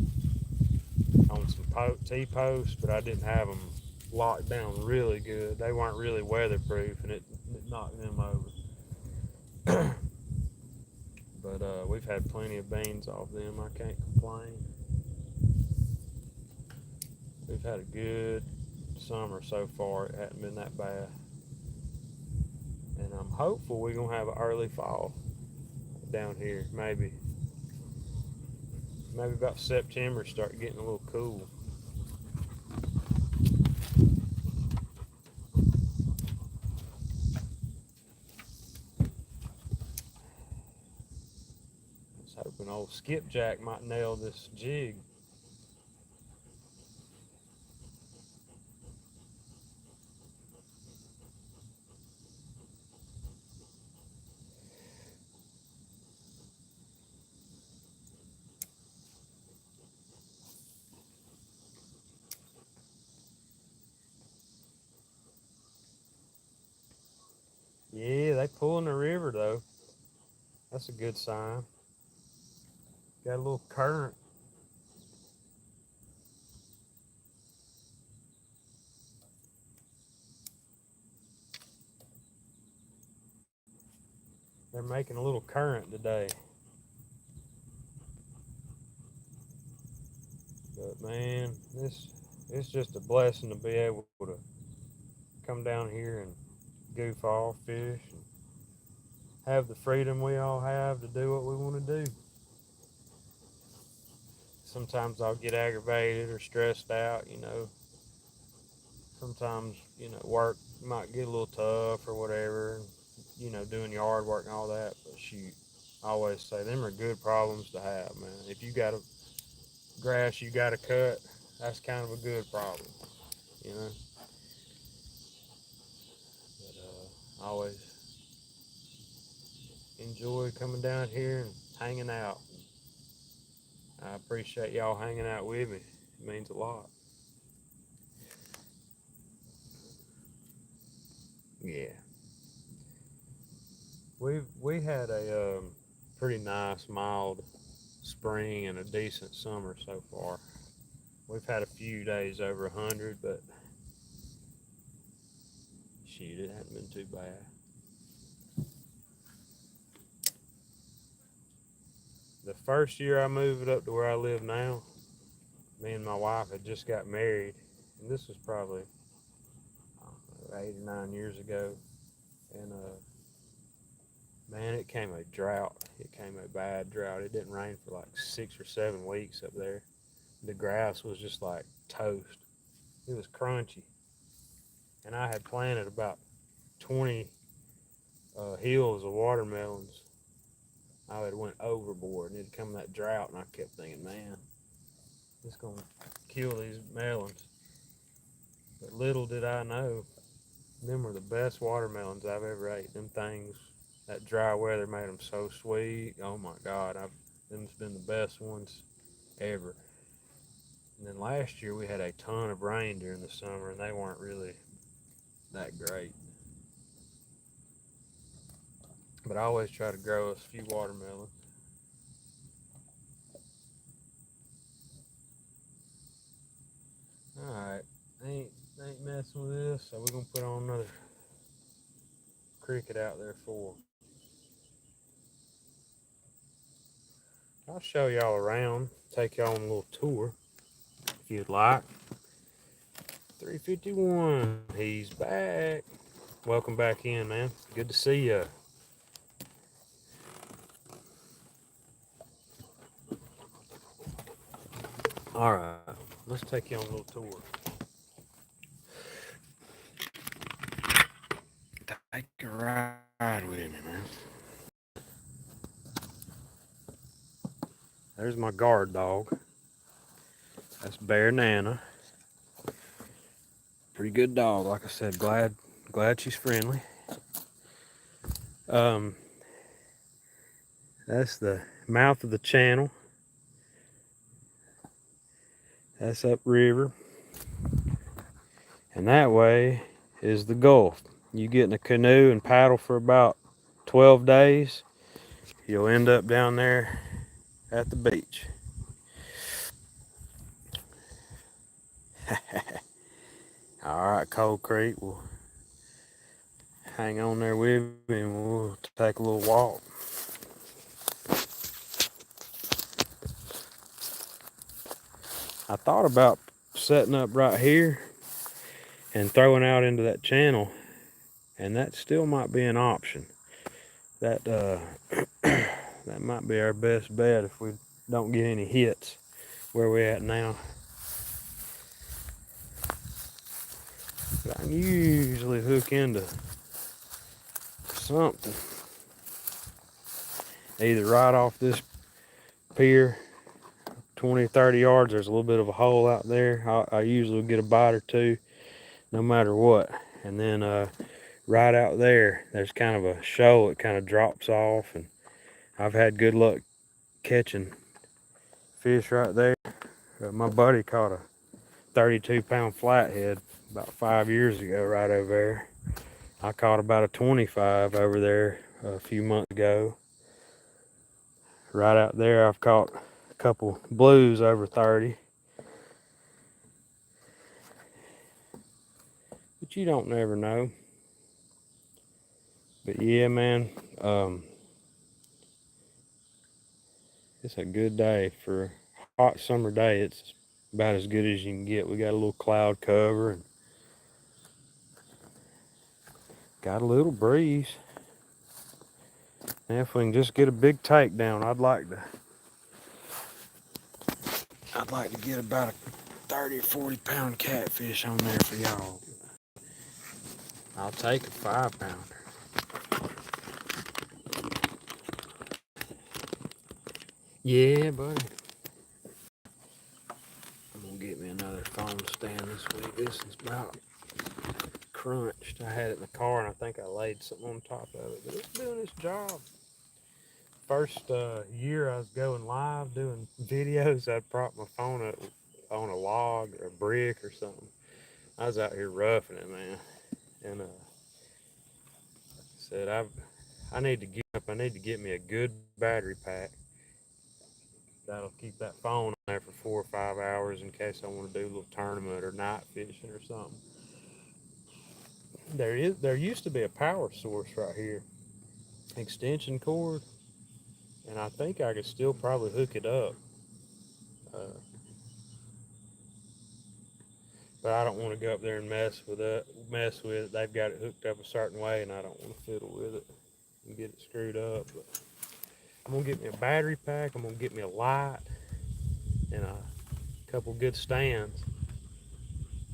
on some T-posts, but I didn't have them locked down really good. They weren't really weatherproof, and it knocked them over. But we've had plenty of beans off them. I can't complain. We've had a good summer so far. It hasn't been that bad. And I'm hopeful we're going to have an early fall down here. Maybe about September start getting a little cool. I was hoping old Skipjack might nail this jig. Yeah, they pull in the river though. That's a good sign. Got a little current. They're making a little current today. But man, it's just a blessing to be able to come down here and goof off, fish, and have the freedom we all have to do what we want to do. Sometimes I'll get aggravated or stressed out. Sometimes, work might get a little tough or whatever, doing yard work and all that. But shoot, I always say them are good problems to have, man. If you got a grass you got to cut, that's kind of a good problem. But I always enjoy coming down here and hanging out. I appreciate y'all hanging out with me. It means a lot. Yeah. We had a pretty nice, mild spring and a decent summer so far. We've had a few days over 100, but shoot, it hasn't been too bad. The first year I moved up to where I live now, me and my wife had just got married, and this was probably, I don't know, 8 or 9 years ago. And man, it came a drought. It came a bad drought. It didn't rain for like 6 or 7 weeks up there. The grass was just like toast. It was crunchy. And I had planted about 20 hills of watermelons. I had went overboard, and it had come that drought, and I kept thinking, man, it's gonna kill these melons. But little did I know, them were the best watermelons I've ever ate. Them things, that dry weather made them so sweet. Oh my God, them's been the best ones ever. And then last year we had a ton of rain during the summer, and they weren't really that great. But I always try to grow us a few watermelons. Alright, I ain't messing with this, so we're gonna put on another cricket out there for? I'll show y'all around, take y'all on a little tour if you'd like. 351, he's back. Welcome back in, man. Good to see you. All right, let's take you on a little tour. Take a ride with me, man. There's my guard dog. That's Bear Nana. Pretty good dog, like I said. Glad she's friendly. That's the mouth of the channel. That's upriver. And that way is the Gulf. You get in a canoe and paddle for about 12 days, you'll end up down there at the beach. All right, Cold Creek, we'll hang on there with me and we'll take a little walk. I thought about setting up right here and throwing out into that channel, and that still might be an option. That that might be our best bet if we don't get any hits where we're at now. But I can usually hook into something, either right off this pier 20-30 yards. There's a little bit of a hole out there. I usually get a bite or two no matter what, and then right out there there's kind of a shoal that kind of drops off, and I've had good luck catching fish right there. My buddy caught a 32-pound flathead about 5 years ago right over there. I caught about a 25 over there a few months ago. Right out there I've caught a couple blues over 30. But you don't never know. But yeah, man, it's a good day for a hot summer day. It's about as good as you can get. We got a little cloud cover and got a little breeze. And if we can just get a big takedown, I'd like to get about a 30 or 40-pound catfish on there for y'all. I'll take a 5-pounder. Yeah, buddy. I'm gonna get me another phone stand this week. This is about crunched. I had it in the car and I think I laid something on top of it, but it's doing its job. First year I was going live doing videos, I'd prop my phone up on a log or a brick or something. I was out here roughing it, man, and said I need to get me a good battery pack that'll keep that phone on there for 4 or 5 hours in case I want to do a little tournament or night fishing or something. There used to be a power source right here, extension cord, and I think I could still probably hook it up. But I don't want to go up there and mess with it. They've got it hooked up a certain way, and I don't want to fiddle with it and get it screwed up. But I'm gonna get me a battery pack. I'm gonna get me a light and a couple good stands,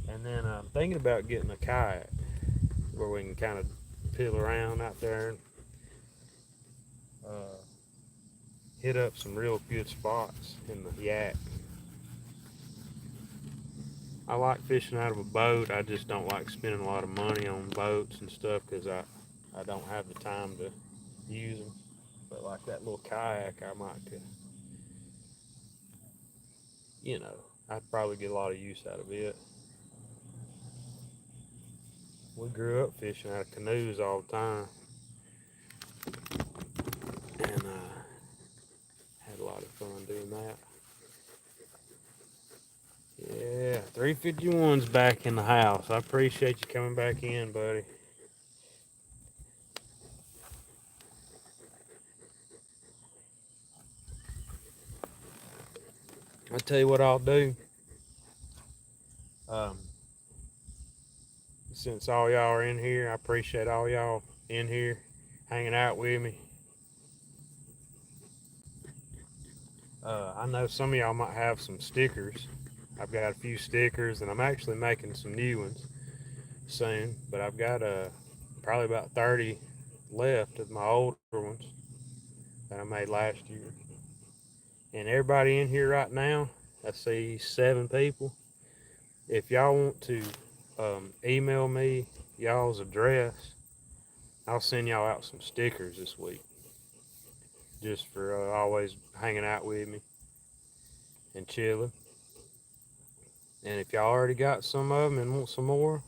and then I'm thinking about getting a kayak where we can kind of peel around out there and hit up some real good spots in the yak. I like fishing out of a boat. I just don't like spending a lot of money on boats and stuff because I don't have the time to use them. But like that little kayak, I might could, I'd probably get a lot of use out of it. We grew up fishing out of canoes all the time, and had a lot of fun doing that. Yeah, 351's back in the house. I appreciate you coming back in, buddy. I tell you what I'll do. Um, since all y'all are in here, I appreciate all y'all in here hanging out with me. I know some of y'all might have some stickers. I've got a few stickers, and I'm actually making some new ones soon. But I've got probably about 30 left of my older ones that I made last year. And everybody in here right now, I see 7 people. If y'all want to email me y'all's address, I'll send y'all out some stickers this week, just for always hanging out with me and chilling. And if y'all already got some of them and want some more,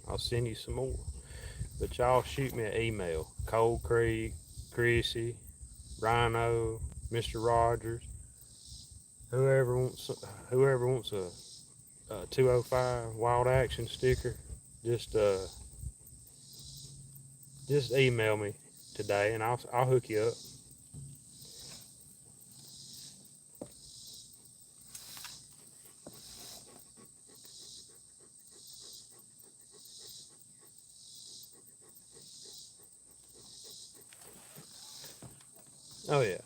I'll send you some more. But y'all shoot me an email. Cold Creek, Chrissy, Rhino, Mr. Rogers, whoever wants a 205 Wild Action sticker, just just email me today and I'll hook you up. Oh yeah.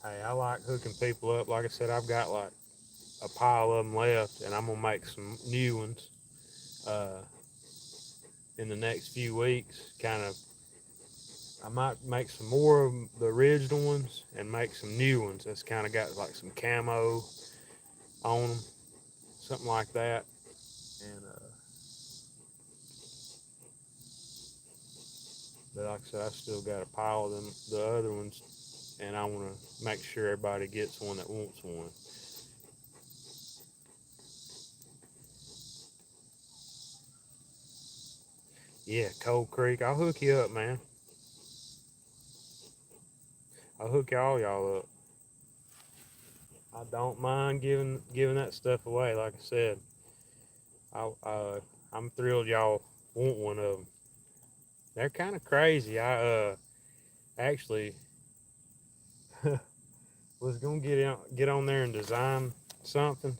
Hey, I like hooking people up. Like I said, I've got like a pile of them left, and I'm gonna make some new ones uh, in the next few weeks. Kind of, I might make some more of the original ones and make some new ones that's kind of got like some camo on them, something like that. And but like I said, I still got a pile of them, the other ones, and I want to make sure everybody gets one that wants one. Yeah, Cold Creek, I'll hook you up, man. I'll hook y'all up. I don't mind giving that stuff away. Like I said, I I'm thrilled y'all want one of them. They're kind of crazy. I actually was gonna get on there and design something,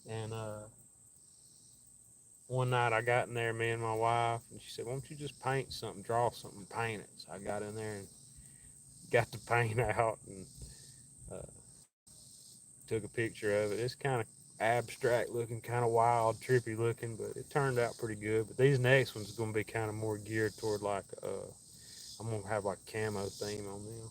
and one night I got in there, me and my wife, and she said, "Why don't you just paint something, draw something, paint it?" So I got in there and got the paint out and uh, took a picture of it. It's kind of abstract looking, kind of wild, trippy looking, but it turned out pretty good. But these next ones are gonna be kind of more geared toward like I'm gonna have like camo theme on them.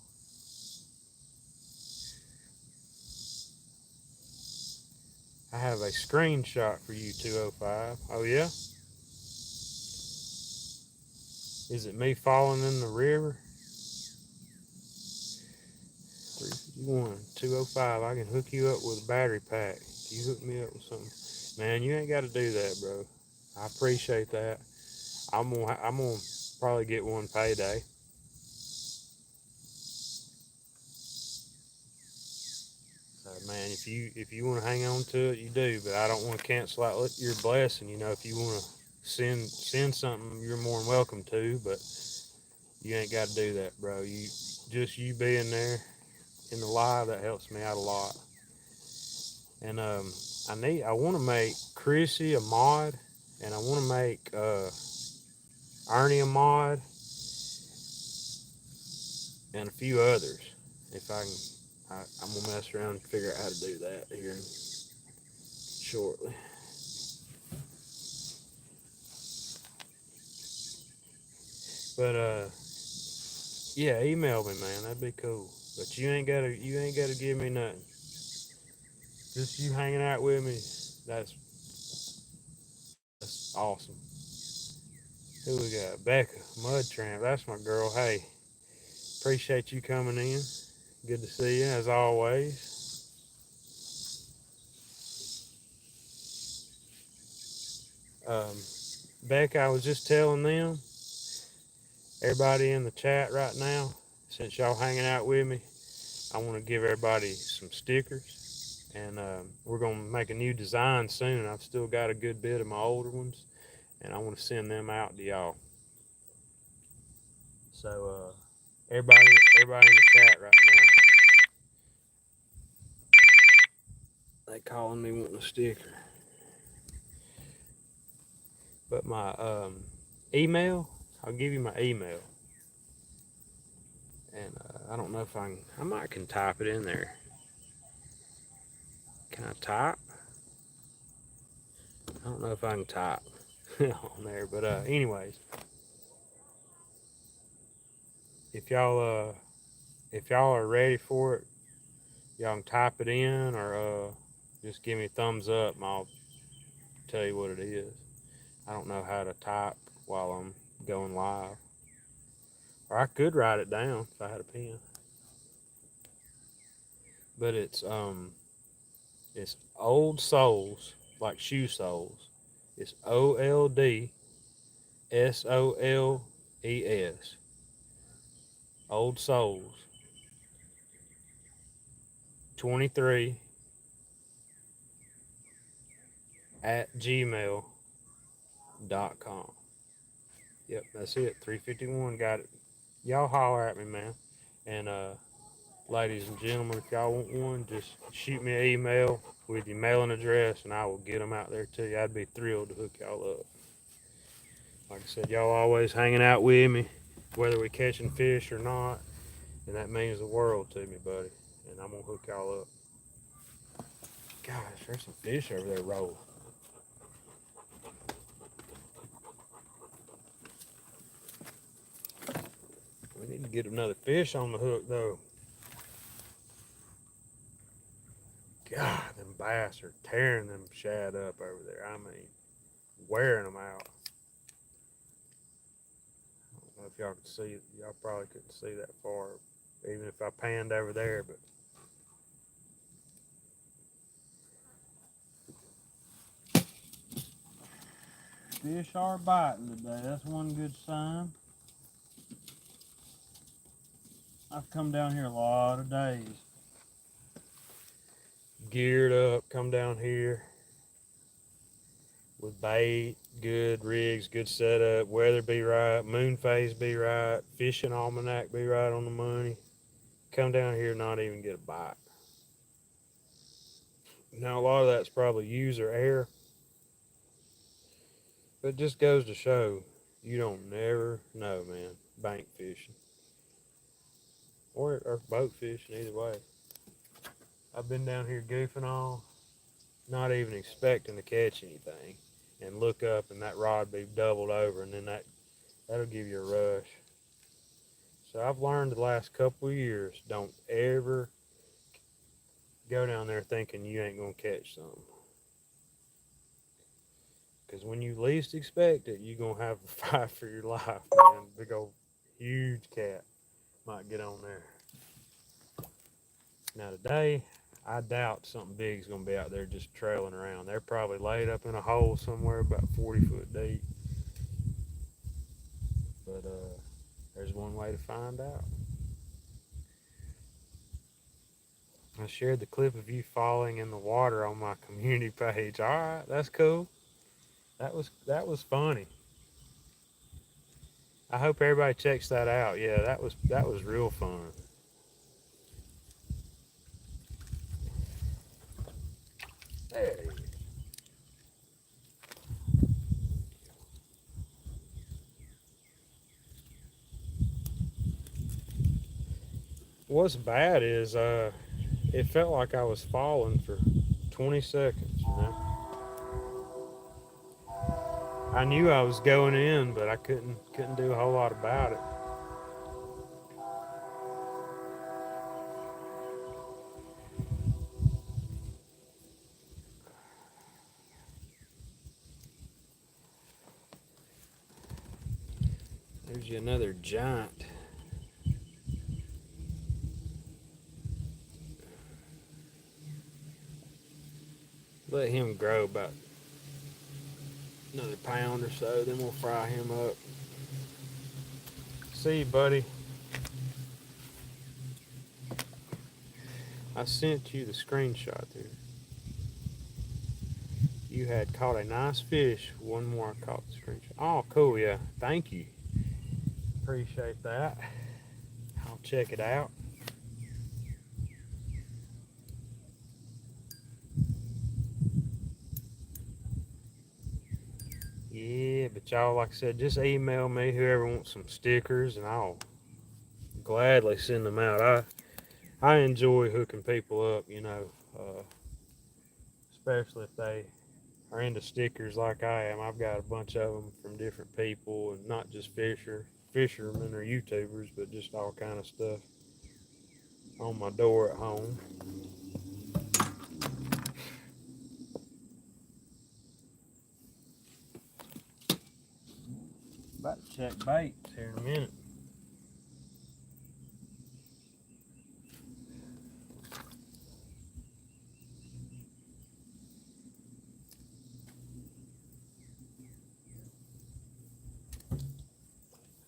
I have a screenshot for you, 205. Oh yeah, is it me falling in the river? 351, 205. I can hook you up with a battery pack. You hook me up with something, man. You ain't got to do that, bro. I appreciate that. I'm gonna probably get one payday. Man, if you want to hang on to it, you do. But I don't want to cancel out your blessing. You know, if you want to send something, you're more than welcome to. But you ain't got to do that, bro. You being there in the live, that helps me out a lot. And I want to make Chrissy a mod, and I want to make Ernie a mod, and a few others. If I can, I'm gonna mess around and figure out how to do that here shortly. But yeah, email me, man. That'd be cool. But you ain't gotta give me nothing. Just you hanging out with me. That's that's awesome. Who we got? Becca, Mud Tramp. That's my girl. Hey, appreciate you coming in. Good to see you as always. Um, Becca, I was just telling them, everybody in the chat right now, since y'all hanging out with me, I want to give everybody some stickers, and we're gonna make a new design soon. I've still got a good bit of my older ones, and I want to send them out to y'all. So Everybody in the chat right now, they calling me wanting a sticker. But my email, I'll give you my email. And I don't know if I might can type it in there. Can I type? I don't know if I can type on there, but anyways, if y'all are ready for it, y'all can type it in or just give me a thumbs up and I'll tell you what it is. I don't know how to type while I'm going live, or I could write it down if I had a pen. But it's old soles, like shoe soles. It's OldSoles. Old Souls 23 at gmail.com. Yep, that's it. 351, got it. Y'all holler at me, man. And ladies and gentlemen, if y'all want one, just shoot me an email with your mailing address and I will get them out there to you. I'd be thrilled to hook y'all up. Like I said, y'all always hanging out with me, whether we catching fish or not, and that means the world to me, buddy. And I'm gonna hook y'all up. Gosh, there's some fish over there rolling. We need to get another fish on the hook, though. God, them bass are tearing them shad up over there. I mean, wearing them out. I don't know if y'all can see it. Y'all probably couldn't see that far, even if I panned over there, but fish are biting today. That's one good sign. I've come down here a lot of days. Geared up, come down here with bait, good rigs, good setup, weather be right, moon phase be right, fishing almanac be right on the money. Come down here and not even get a bite. Now, a lot of that's probably user error, but it just goes to show you don't never know, man, bank fishing or boat fishing, either way. I've been down here goofing off, not even expecting to catch anything, and look up and that rod be doubled over, and then that'll give you a rush. So I've learned the last couple of years, don't ever go down there thinking you ain't gonna catch something. Because when you least expect it, you're gonna have a fight for your life, man. Big old huge cat might get on there. Now today, I doubt something big is gonna be out there just trailing around. They're probably laid up in a hole somewhere about 40 foot deep. But there's one way to find out. I shared the clip of you falling in the water on my community page. All right, that's cool. That was funny. I hope everybody checks that out. Yeah, that was real fun. There he is. What's bad is it felt like I was falling for 20 seconds, you know. I knew I was going in, but I couldn't do a whole lot about it. There's you another giant. Let him grow about another pound or so, then we'll fry him up. See you, buddy. I sent you the screenshot there. You had caught a nice fish. One more I caught the screenshot. Oh, cool, yeah. Thank you. Appreciate that. check it out. Yeah, but y'all, like I said, just email me whoever wants some stickers, and I'll gladly send them out. I enjoy hooking people up, uh, especially if they are into stickers like I am. I've got a bunch of them from different people, and not just fishermen or YouTubers, but just all kind of stuff on my door at home. About to check baits here in a minute.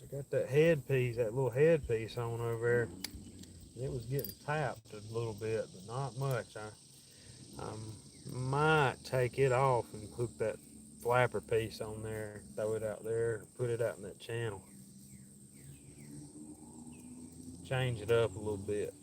I got that headpiece, that little headpiece on over there. It was getting tapped a little bit, but not much. I might take it off and hook that flapper piece on there, throw it out there, put it out in that channel. Change it up a little bit.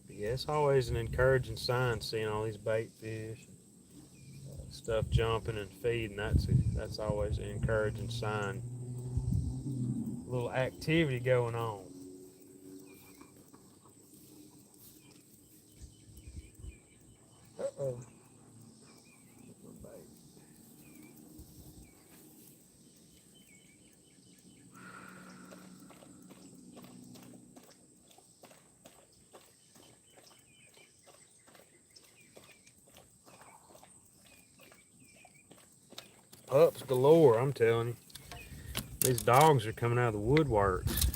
But yeah, it's always an encouraging sign seeing all these bait fish and stuff jumping and feeding. That's always an encouraging sign. A little activity going on. Uh-oh. Pups galore, I'm telling you. These dogs are coming out of the woodworks.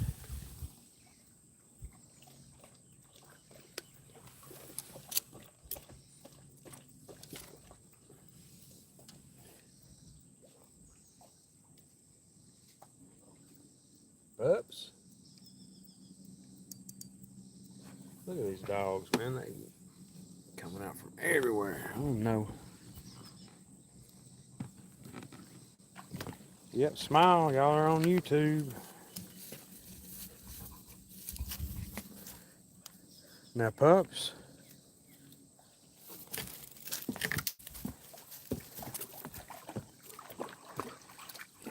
Pups. Look at these dogs, man. They coming out from everywhere. Oh no. Yep, smile. Y'all are on YouTube. Now, pups.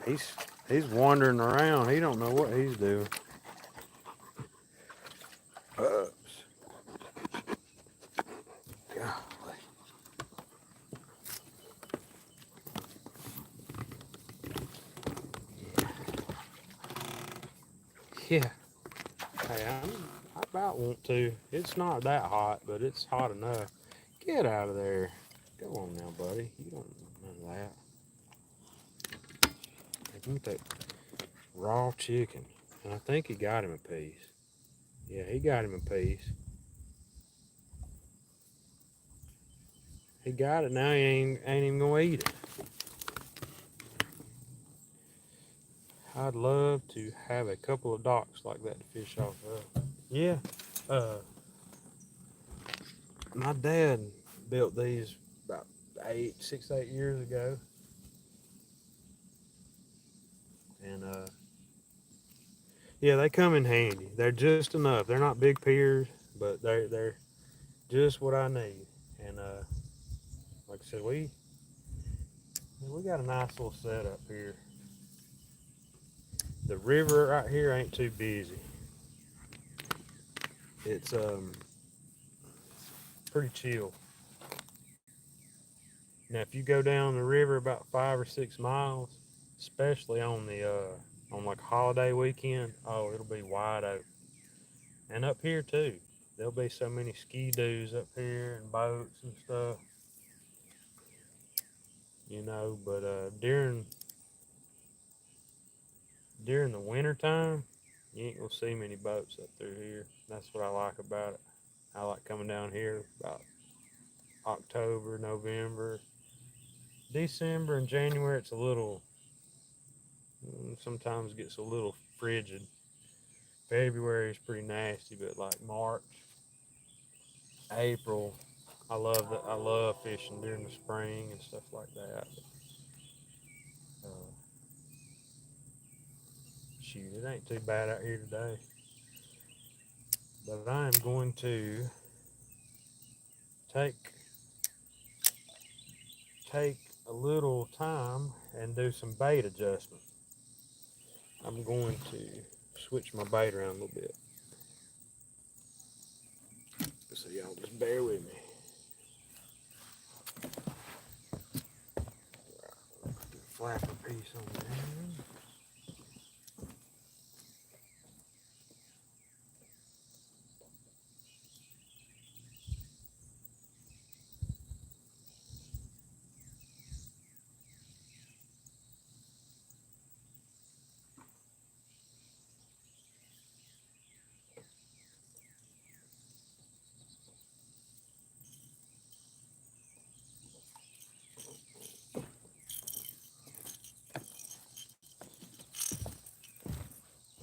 He's he's wandering around. He don't know what he's doing. Pups. Golly. Yeah. Hey, I about want to. It's not that hot, but it's hot enough. Get out of there. Go on now, buddy. You don't know that. I want that raw chicken. And I think he got him a piece. Yeah, he got him a piece. He got it. Now he ain't even gonna eat it. I'd love to have a couple of docks like that to fish off of. Yeah. Uh, my dad built these about 8 years ago, and yeah, they come in handy. They're just enough. They're not big piers, but they're just what I need. And like I said, we got a nice little setup here. The river right here ain't too busy. It's pretty chill. Now, if you go down the river about 5 or 6 miles, especially on the on like holiday weekend, oh, it'll be wide open. And up here too, there'll be so many ski-doos up here and boats and stuff, But during the winter time, you ain't gonna see many boats up through here. That's what I like about it. I like coming down here about October, November, December, and January. It's a little sometimes gets a little frigid. February is pretty nasty, but like March, April, I love fishing during the spring and stuff like that. Uh, Shoot, it ain't too bad out here today. But I am going to take take a little time and do some bait adjustment. I'm going to switch my bait around a little bit. So y'all just bear with me. Put the flapper piece on there.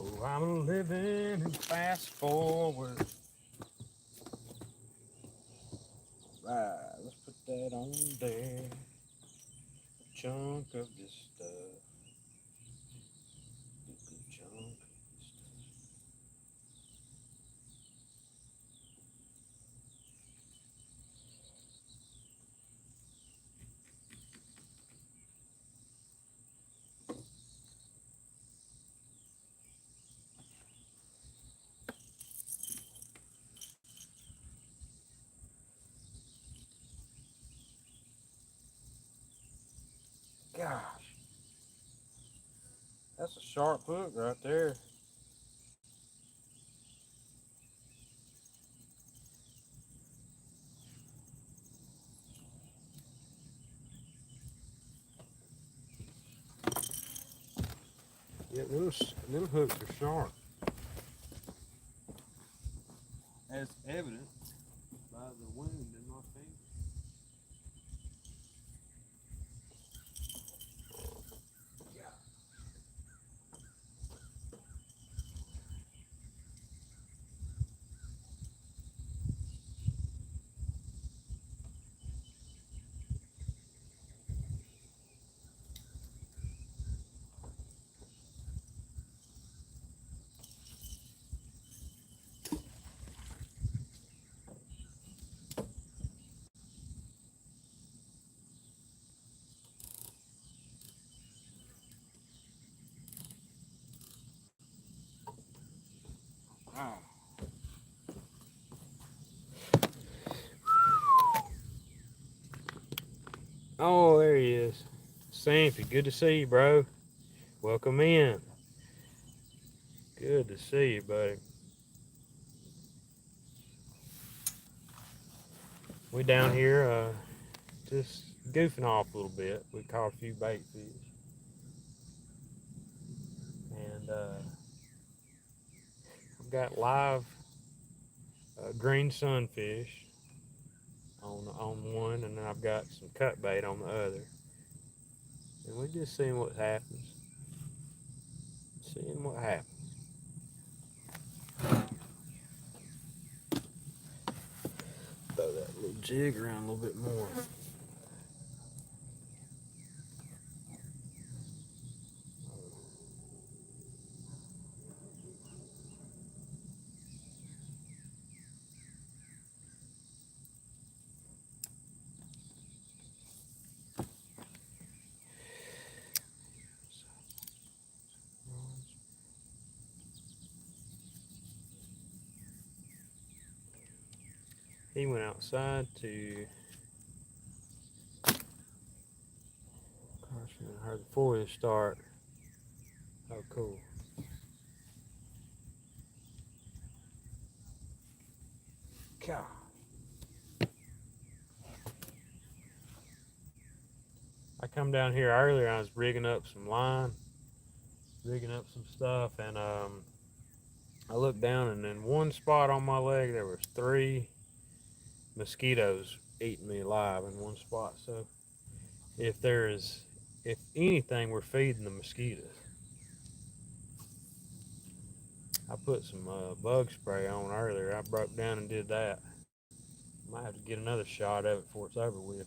Oh, I'm living and fast forward. Right, let's put that on there. A chunk of this stuff. Good chunk of this stuff. Gosh, that's a sharp hook right there. Yeah, them hooks are sharp. As evident by the wound in my finger. Ah. Oh, there he is. Sampy, good to see you, bro. Welcome in. Good to see you, buddy. We down here just goofing off a little bit. We caught a few bait fish. And I've got live green sunfish on one, and then I've got some cut bait on the other. And we're just seeing what happens. Seeing what happens. Throw that little jig around a little bit more. He went outside to. Gosh, I heard the foliage start. Oh, cool. God. I come down here earlier. I was rigging up some line, rigging up some stuff, and I looked down, and in one spot on my leg there was 3 mosquitoes eating me alive in one spot. So if there is, if anything, we're feeding the mosquitoes. I put some bug spray on earlier. I broke down and did that. Might have to get another shot of it before it's over with.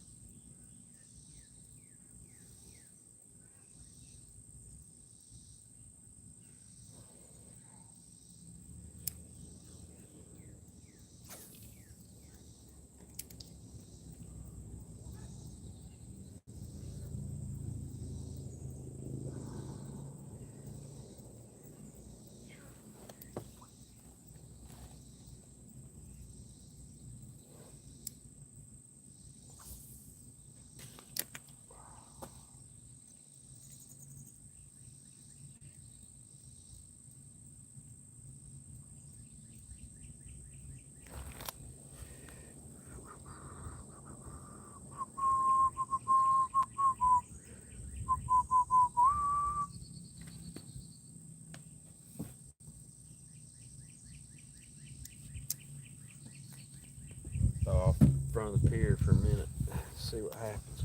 Throw off in front of the pier for a minute. See what happens.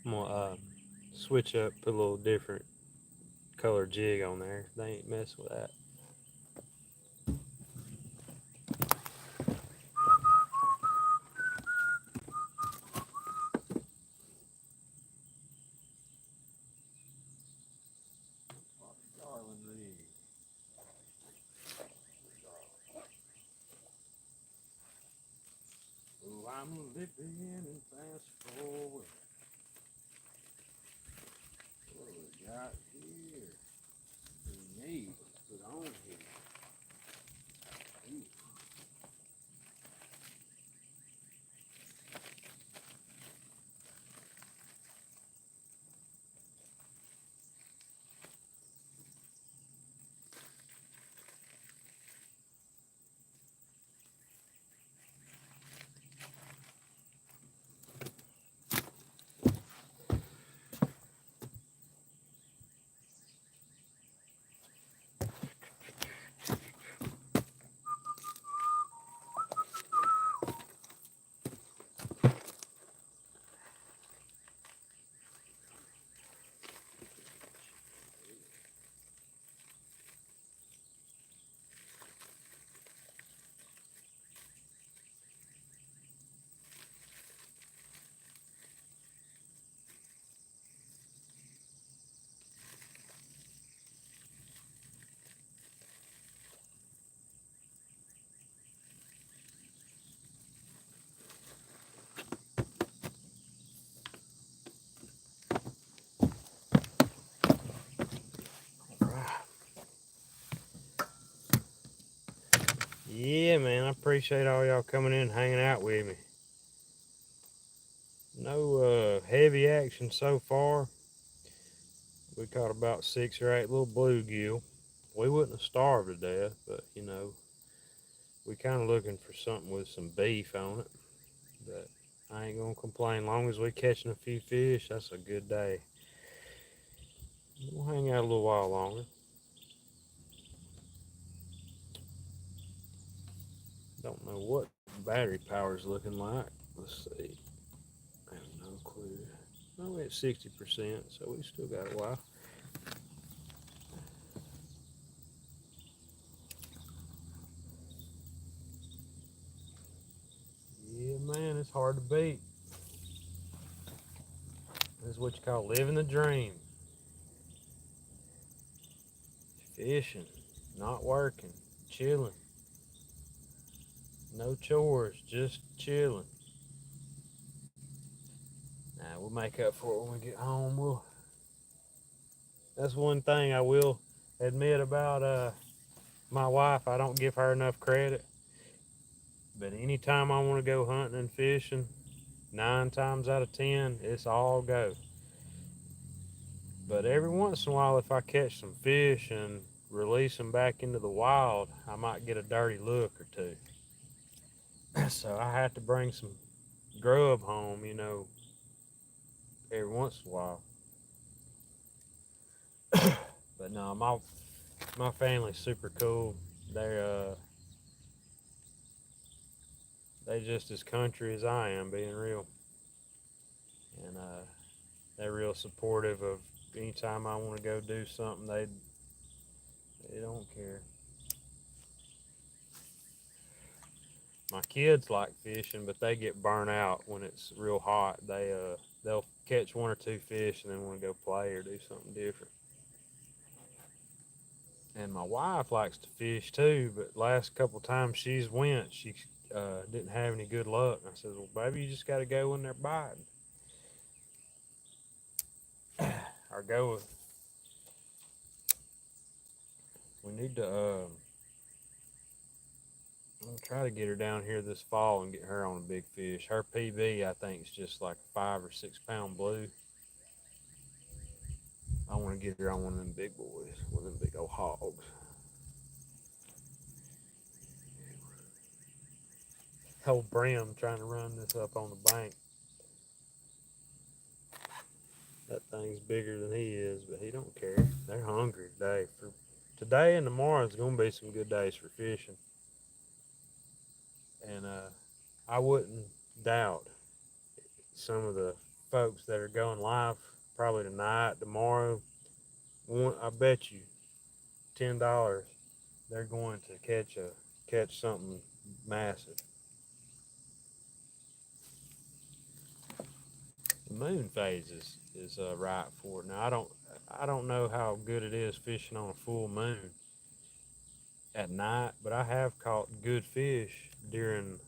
I'm gonna switch up, put a little different color jig on there. They ain't messing with that.
Garland Lee. Oh, I'm living and fast forward. What do we got here? We need to put on.
Yeah, man, I appreciate all y'all coming in and hanging out with me. No heavy action so far. We caught about 6 or 8 little bluegill. We wouldn't have starved to death, but we kind of looking for something with some beef on it. But I ain't gonna complain. Long as we catching a few fish, that's a good day. We'll hang out a little while longer. Don't know what battery power's looking like. Let's see. I have no clue. Oh, we're at 60%, so we still got a while. Yeah, man, it's hard to beat. This is what you call living the dream. Fishing, not working, chilling. No chores, just chilling. Nah, we'll make up for it when we get home. That's one thing I will admit about my wife. I don't give her enough credit. But anytime I want to go hunting and fishing, 9 times out of 10, it's all go. But every once in a while, if I catch some fish and release them back into the wild, I might get a dirty look or two. So I have to bring some grub home, every once in a while. But no, my family's super cool. They're they just as country as I am, being real, and they're real supportive of anytime I want to go do something. They don't care. My kids like fishing, but they get burnt out when it's real hot. They'll catch 1 or 2 fish and then want to go play or do something different. And my wife likes to fish too, but last couple times she's went, she didn't have any good luck. I said, "Well, baby, you just got to go when they're biting, or go with." We need to. I'm gonna try to get her down here this fall and get her on a big fish. Her PB, I think, is just like a 5 or 6 pound blue. I want to get her on one of them big boys, one of them big old hogs. Old Brim trying to run this up on the bank. That thing's bigger than he is, but he don't care. They're hungry today. For today and tomorrow is gonna be some good days for fishing, and I wouldn't doubt some of the folks that are going live probably tonight, tomorrow. I bet you $10 they're going to catch something massive. The moon phase is right for it. Now I don't know how good it is fishing on a full moon at night, but I have caught good fish during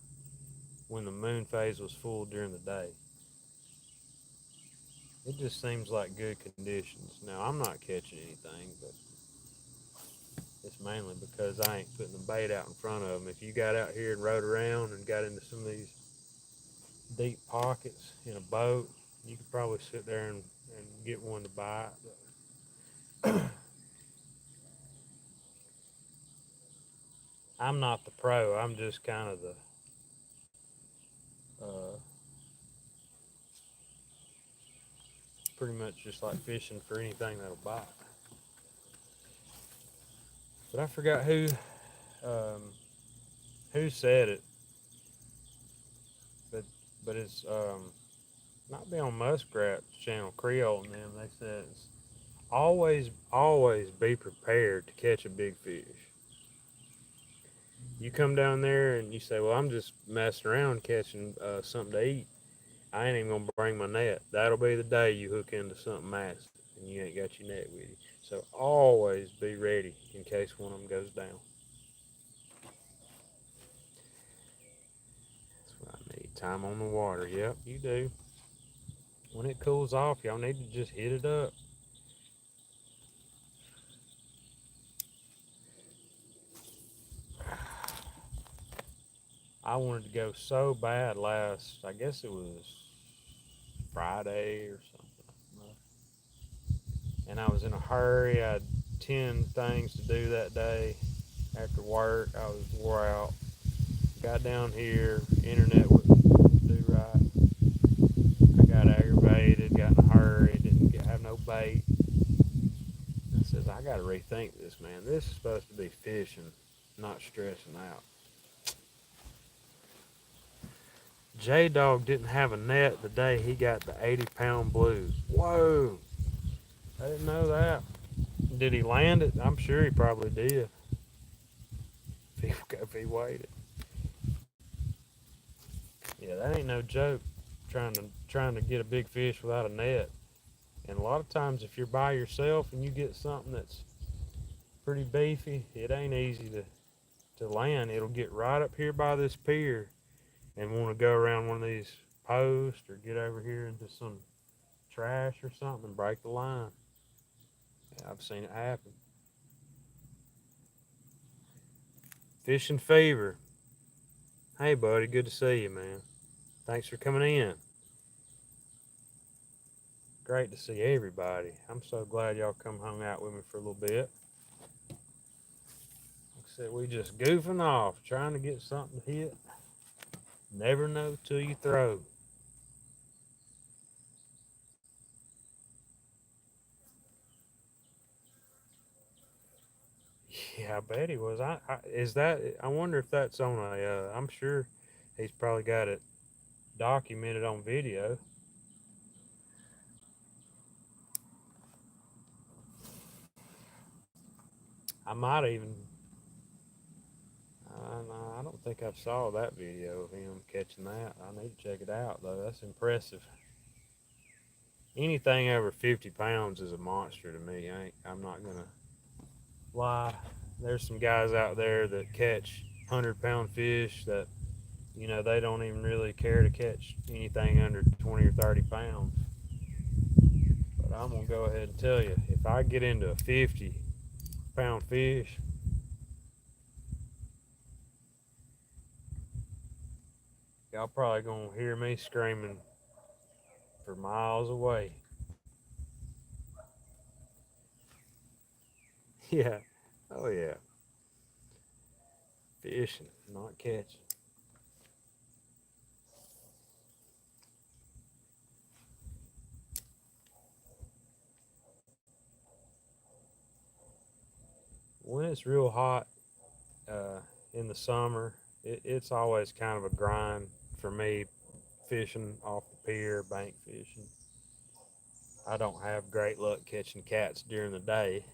when the moon phase was full during the day. It just seems like good conditions. Now I'm not catching anything, but it's mainly because I ain't putting the bait out in front of them. If you got out here and rode around and got into some of these deep pockets in a boat, you could probably sit there and get one to bite. But I'm not the pro. I'm just kind of the uh, pretty much just like fishing for anything that'll bite. But I forgot um, who said it, but it's might be on Muskrat's channel, Creole and them. They said it's always be prepared to catch a big fish. You come down there and you say, "Well, I'm just messing around catching something to eat. I ain't even gonna bring my net." That'll be the day you hook into something massive and you ain't got your net with you. So always be ready in case one of them goes down. That's what I need. Time on the water. Yep, you do. When it cools off, y'all need to just hit it up. I wanted to go so bad last, I guess it was Friday or something. And I was in a hurry. I had 10 things to do that day. After work, I was wore out. Got down here, internet wouldn't do right. I got aggravated, got in a hurry, have no bait. I says, I got to rethink this, man. This is supposed to be fishing, not stressing out. J Dog didn't have a net the day he got the 80-pound blues. Whoa! I didn't know that. Did he land it? I'm sure he probably did. If he waited. Yeah, that ain't no joke. Trying to get a big fish without a net. And a lot of times, if you're by yourself and you get something that's pretty beefy, it ain't easy to land. It'll get right up here by this pier and want to go around one of these posts or get over here into some trash or something and break the line. Yeah, I've seen it happen. Fishing Fever. Hey, buddy, good to see you, man. Thanks for coming in. Great to see everybody. I'm so glad y'all come hung out with me for a little bit. Like I said, we just goofing off, trying to get something to hit. Never know till you throw. Yeah, I bet he was. Is that? I wonder if that's on a. I'm sure he's probably got it documented on video. I might even. I don't think I saw that video of him catching that. I need to check it out though. That's impressive. Anything over 50 pounds is a monster to me. I'm not gonna lie. There's some guys out there that catch 100-pound fish that they don't even really care to catch anything under 20 or 30 pounds. But I'm gonna go ahead and tell you, if I get into a 50-pound fish, y'all probably gonna hear me screaming for miles away. Yeah, oh yeah, fishing, not catching. When it's real hot uh, in the summer, it's always kind of a grind for me fishing off the pier, bank fishing. I don't have great luck catching cats during the day.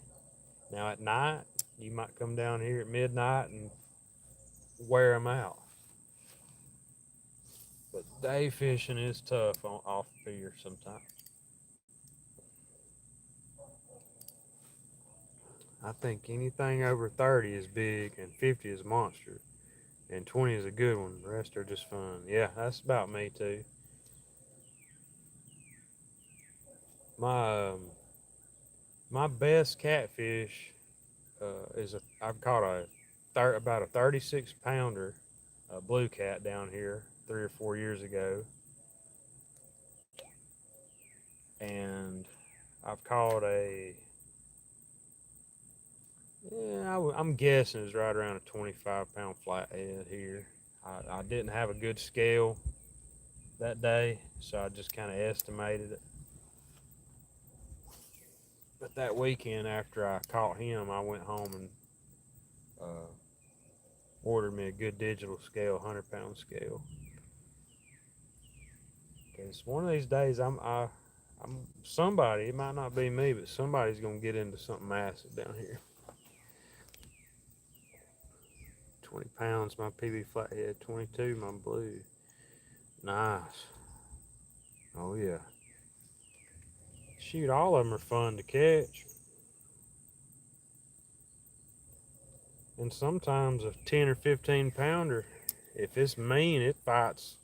Now at night, you might come down here at midnight and wear them out. But day fishing is tough off the pier sometimes. I think anything over 30 is big and 50 is monster and 20 is a good one. The rest are just fun. Yeah, that's about me too. My my best catfish I've caught about a 36 pounder blue cat down here 3 or 4 years ago, and I've caught a yeah I'm guessing it's right around a 25-pound flathead here. I didn't have a good scale that day, so I just kind of estimated it. But that weekend after I caught him, I went home and uh, ordered me a good digital scale, 100-pound scale. Because one of these days, I'm somebody. It might not be me, but somebody's gonna get into something massive down here. 20 pounds, my PB flathead. 22, my blue. Nice. Oh yeah. Shoot, all of them are fun to catch. And sometimes a 10 or 15 pounder, if it's mean, it fights.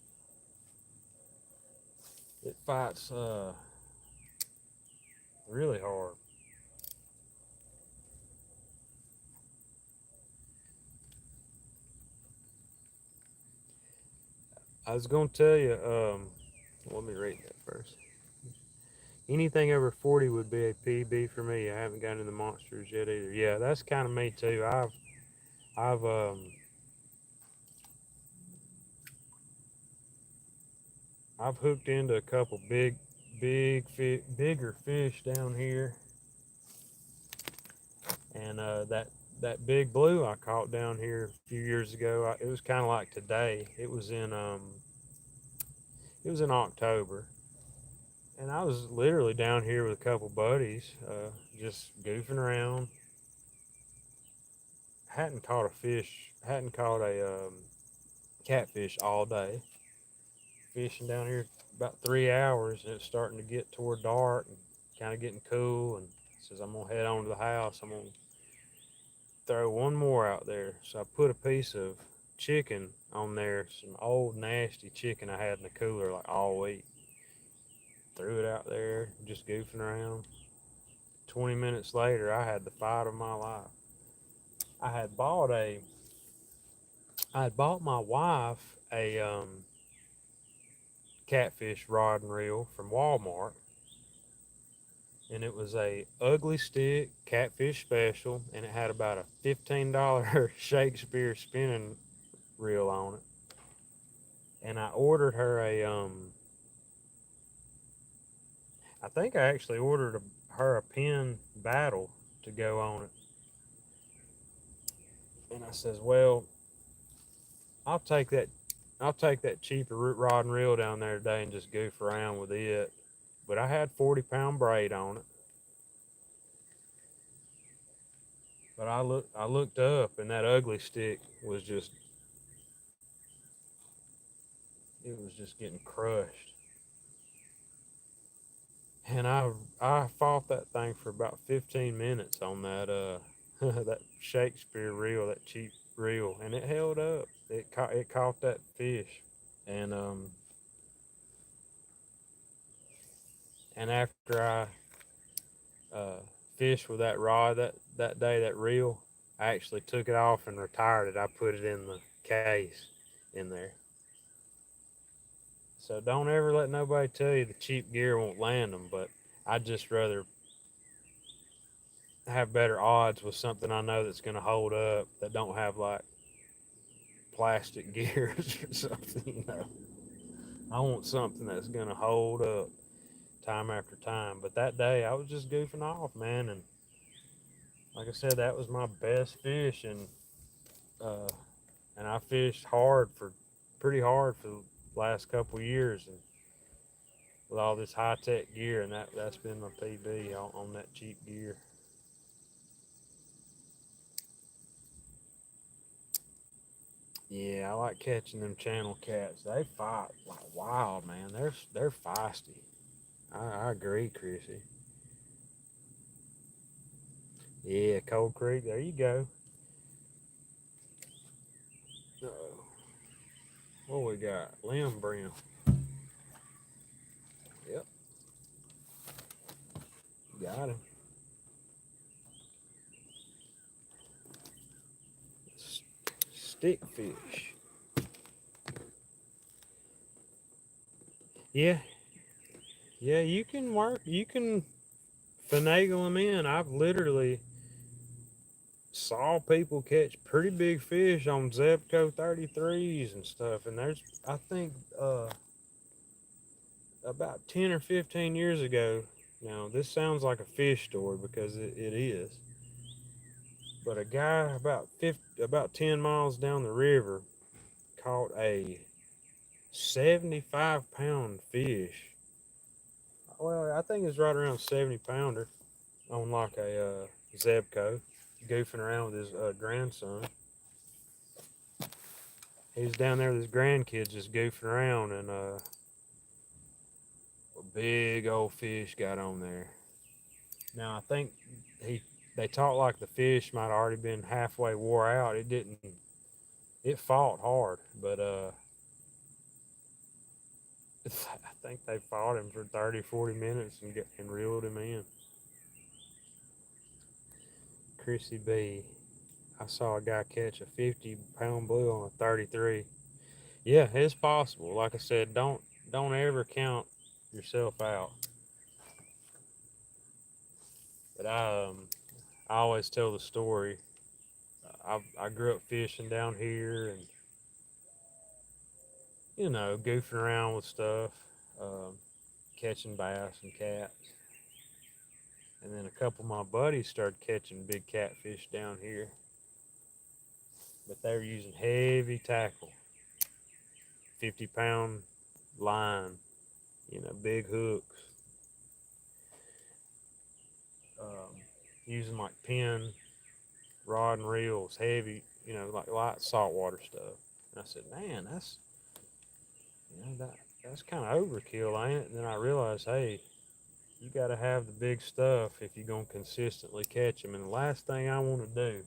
It fights really hard. I was gonna tell you. Let me read that first. Anything over 40 would be a PB for me. I haven't gotten to the monsters yet either. Yeah, that's kind of me too. I've I've hooked into a couple bigger fish down here, and that big blue I caught down here a few years ago. It was kind of like today. It was in October, and I was literally down here with a couple buddies, just goofing around. Hadn't caught a fish, hadn't caught a catfish all day. Fishing down here about 3 hours, and it's starting to get toward dark and kind of getting cool. And says I'm gonna head on to the house. I'm gonna throw one more out there. So I put a piece of chicken on there, some old nasty chicken I had in the cooler like all week. Threw it out there, just goofing around. 20 minutes later, I had the fight of my life. I had bought a, I had bought my wife a catfish rod and reel from Walmart, and it was a ugly stick catfish special, and it had about a $15 Shakespeare spinning reel on it. And I ordered her I think I actually ordered her a pin battle to go on it. And I says, well, I'll take that I'll take that cheaper rod and reel down there today and just goof around with it. But I had 40-pound braid on it. But I looked up, and that ugly stick was just it was just getting crushed. And I fought that thing for about 15 minutes on that that Shakespeare reel, that cheap reel, and it held up. It caught that fish, and after I uh, fished with that rod that day, that reel, I actually took it off and retired it. I put it in the case in there. So don't ever let nobody tell you the cheap gear won't land them. But I'd just rather have better odds with something I know that's going to hold up that don't have like plastic gears or something. I want something that's going to hold up time after time. But that day I was just goofing off, man. And like I said, that was my best fish. Uh, and I fished pretty hard for the last couple of years. And with all this high tech gear, and that's been my PB on that cheap gear. Yeah, I like catching them channel cats. They fight like wild, man. They're feisty. I agree, Chrissy. Yeah, Cold Creek. There you go. Uh-oh. What we got? Limb brim. Yep, got him. Stickfish. Yeah, yeah. You can work. You can finagle them in. I've literally saw people catch pretty big fish on Zebco 33s and stuff. And I think, about 10 or 15 years ago, now this sounds like a fish story because it is, but a guy about 10 miles down the river caught a 75-pound fish. Well, I think it's right around 70-pounder on like a Zebco, goofing around with his grandson. He was down there with his grandkids just goofing around, and a big old fish got on there. Now I think he they talked like the fish might have already been halfway wore out. It didn't. It fought hard, but I think they fought him for 30, 40 minutes and reeled him in. Chrissy B. I saw a guy catch a 50-pound blue on a 33. Yeah, it's possible. Like I said, don't ever count yourself out. But I always tell the story. I grew up fishing down here, and goofing around with stuff, um, catching bass and cats. And then a couple of my buddies started catching big catfish down here, but they were using heavy tackle, 50-pound line, big hooks, um, using like pin, rod and reels, heavy, like light saltwater stuff. And I said, man, that's kind of overkill, ain't it? And then I realized, hey, you got to have the big stuff if you're going to consistently catch them. And the last thing I want to do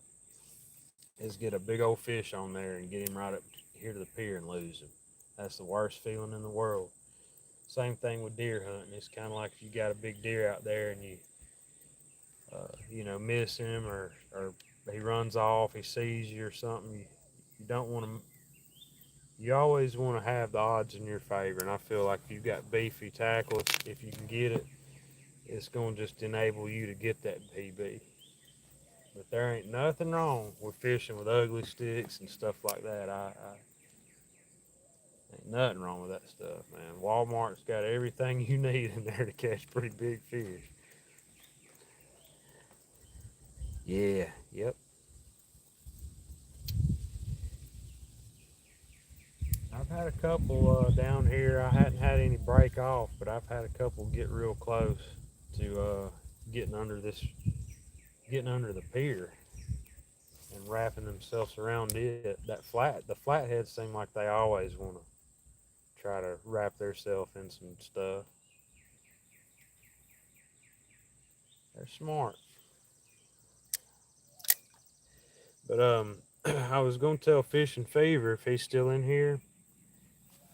is get a big old fish on there and get him right up here to the pier and lose him. That's the worst feeling in the world. Same thing with deer hunting. It's kind of like if you got a big deer out there and miss him, or he runs off, he sees you or something. You don't want to. You always want to have the odds in your favor, and I feel like if you've got beefy tackle, if you can get it, it's going to just enable you to get that PB. But there ain't nothing wrong with fishing with ugly sticks and stuff like that. I ain't nothing wrong with that stuff, man. Walmart's got everything you need in there to catch pretty big fish. Yeah, yep. I've had a couple down here. I hadn't had any break off, but I've had a couple get real close to getting under this, getting under the pier and wrapping themselves around it. The flatheads seem like they always want to try to wrap themselves in some stuff. They're smart. But I was gonna tell Fish and Fever if he's still in here.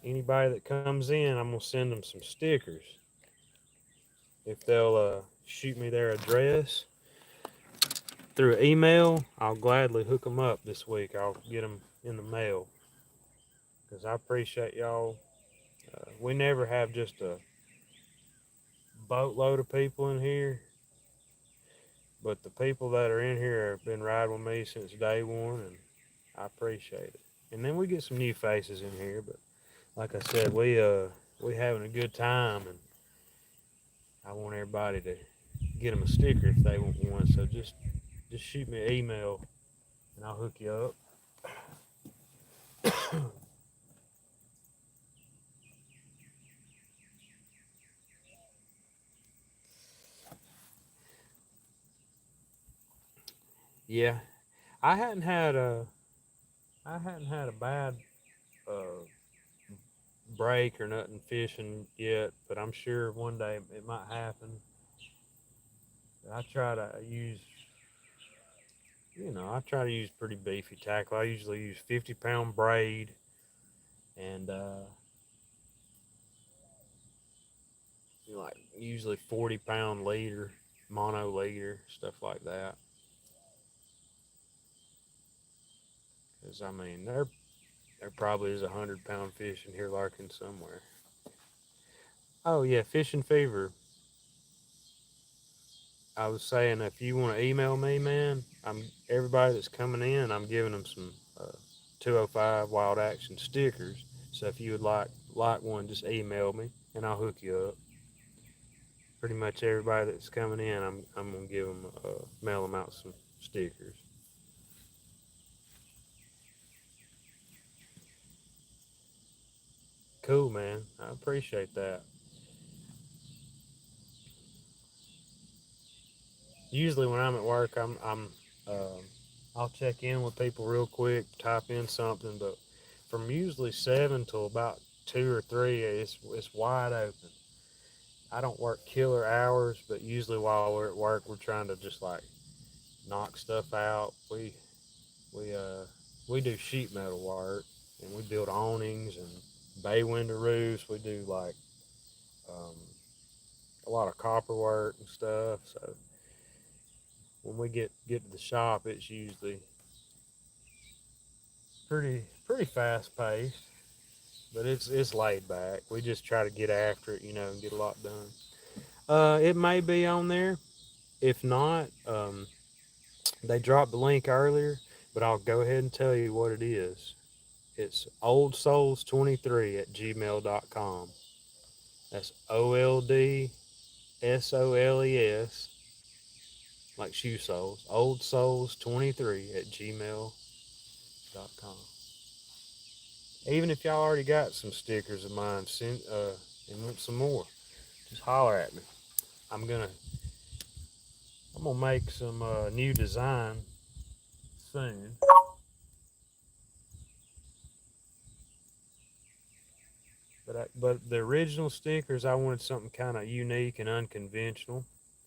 Anybody that comes in, I'm gonna send them some stickers. If they'll shoot me their address through email, I'll gladly hook them up this week. I'll get them in the mail because I appreciate y'all. We never have just a boatload of people in here, but the people that are in here have been riding with me since day one, and I appreciate it. And then we get some new faces in here, but like I said, we having a good time, and I want everybody to get them a sticker if they want one. So just shoot me an email, and I'll hook you up. Yeah, I hadn't had a I hadn't had a bad uh, break or nothing fishing yet, but I'm sure one day it might happen. I try to use I try to use pretty beefy tackle. I usually use 50-pound braid and like usually 40-pound leader, mono leader, stuff like that. Because I mean, there probably is 100-pound fish in here lurking somewhere. Oh yeah, fishing fever. I was saying if you want to email me, man, I'm everybody that's coming in. I'm giving them some 205 Wild Action stickers. So if you would like one, just email me and I'll hook you up. Pretty much everybody that's coming in, I'm gonna give them mail them out some stickers. Cool, man. I appreciate that. Usually when I'm at work, um, I'll check in with people real quick, type in something, but from usually 7 till about 2 or 3, it's wide open. I don't work killer hours, but usually while we're at work, we're trying to just like knock stuff out. We do sheet metal work, and we build awnings and bay window roofs. We do like um, a lot of copper work and stuff. So when we get to the shop, it's usually pretty fast paced. but it's laid back. We just try to get after it, and get a lot done. It may be on there. If not, they dropped the link earlier, but I'll go ahead and tell you what it is. It's oldsouls23 at gmail.com. That's OLDSOLES, like shoe soles. Oldsouls23 at gmail.com. Even if y'all already got some stickers of mine, and want some more, just holler at me. I'm gonna I'm gonna make some new design soon. But the original stickers, I wanted something kind of unique and unconventional.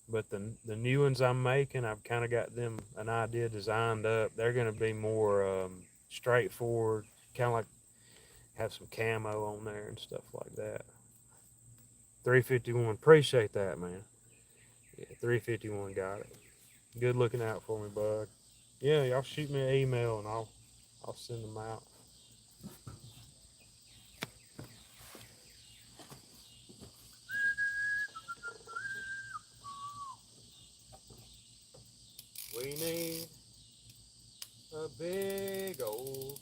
But the new ones I'm making, I've kind of got them an idea designed up. They're gonna be more straightforward, kind of like have some camo on there and stuff like that. 351, appreciate that, man. Yeah, 351 got it. Good looking out for me, bud. Yeah, y'all shoot me an email and I'll send them out. We need a big old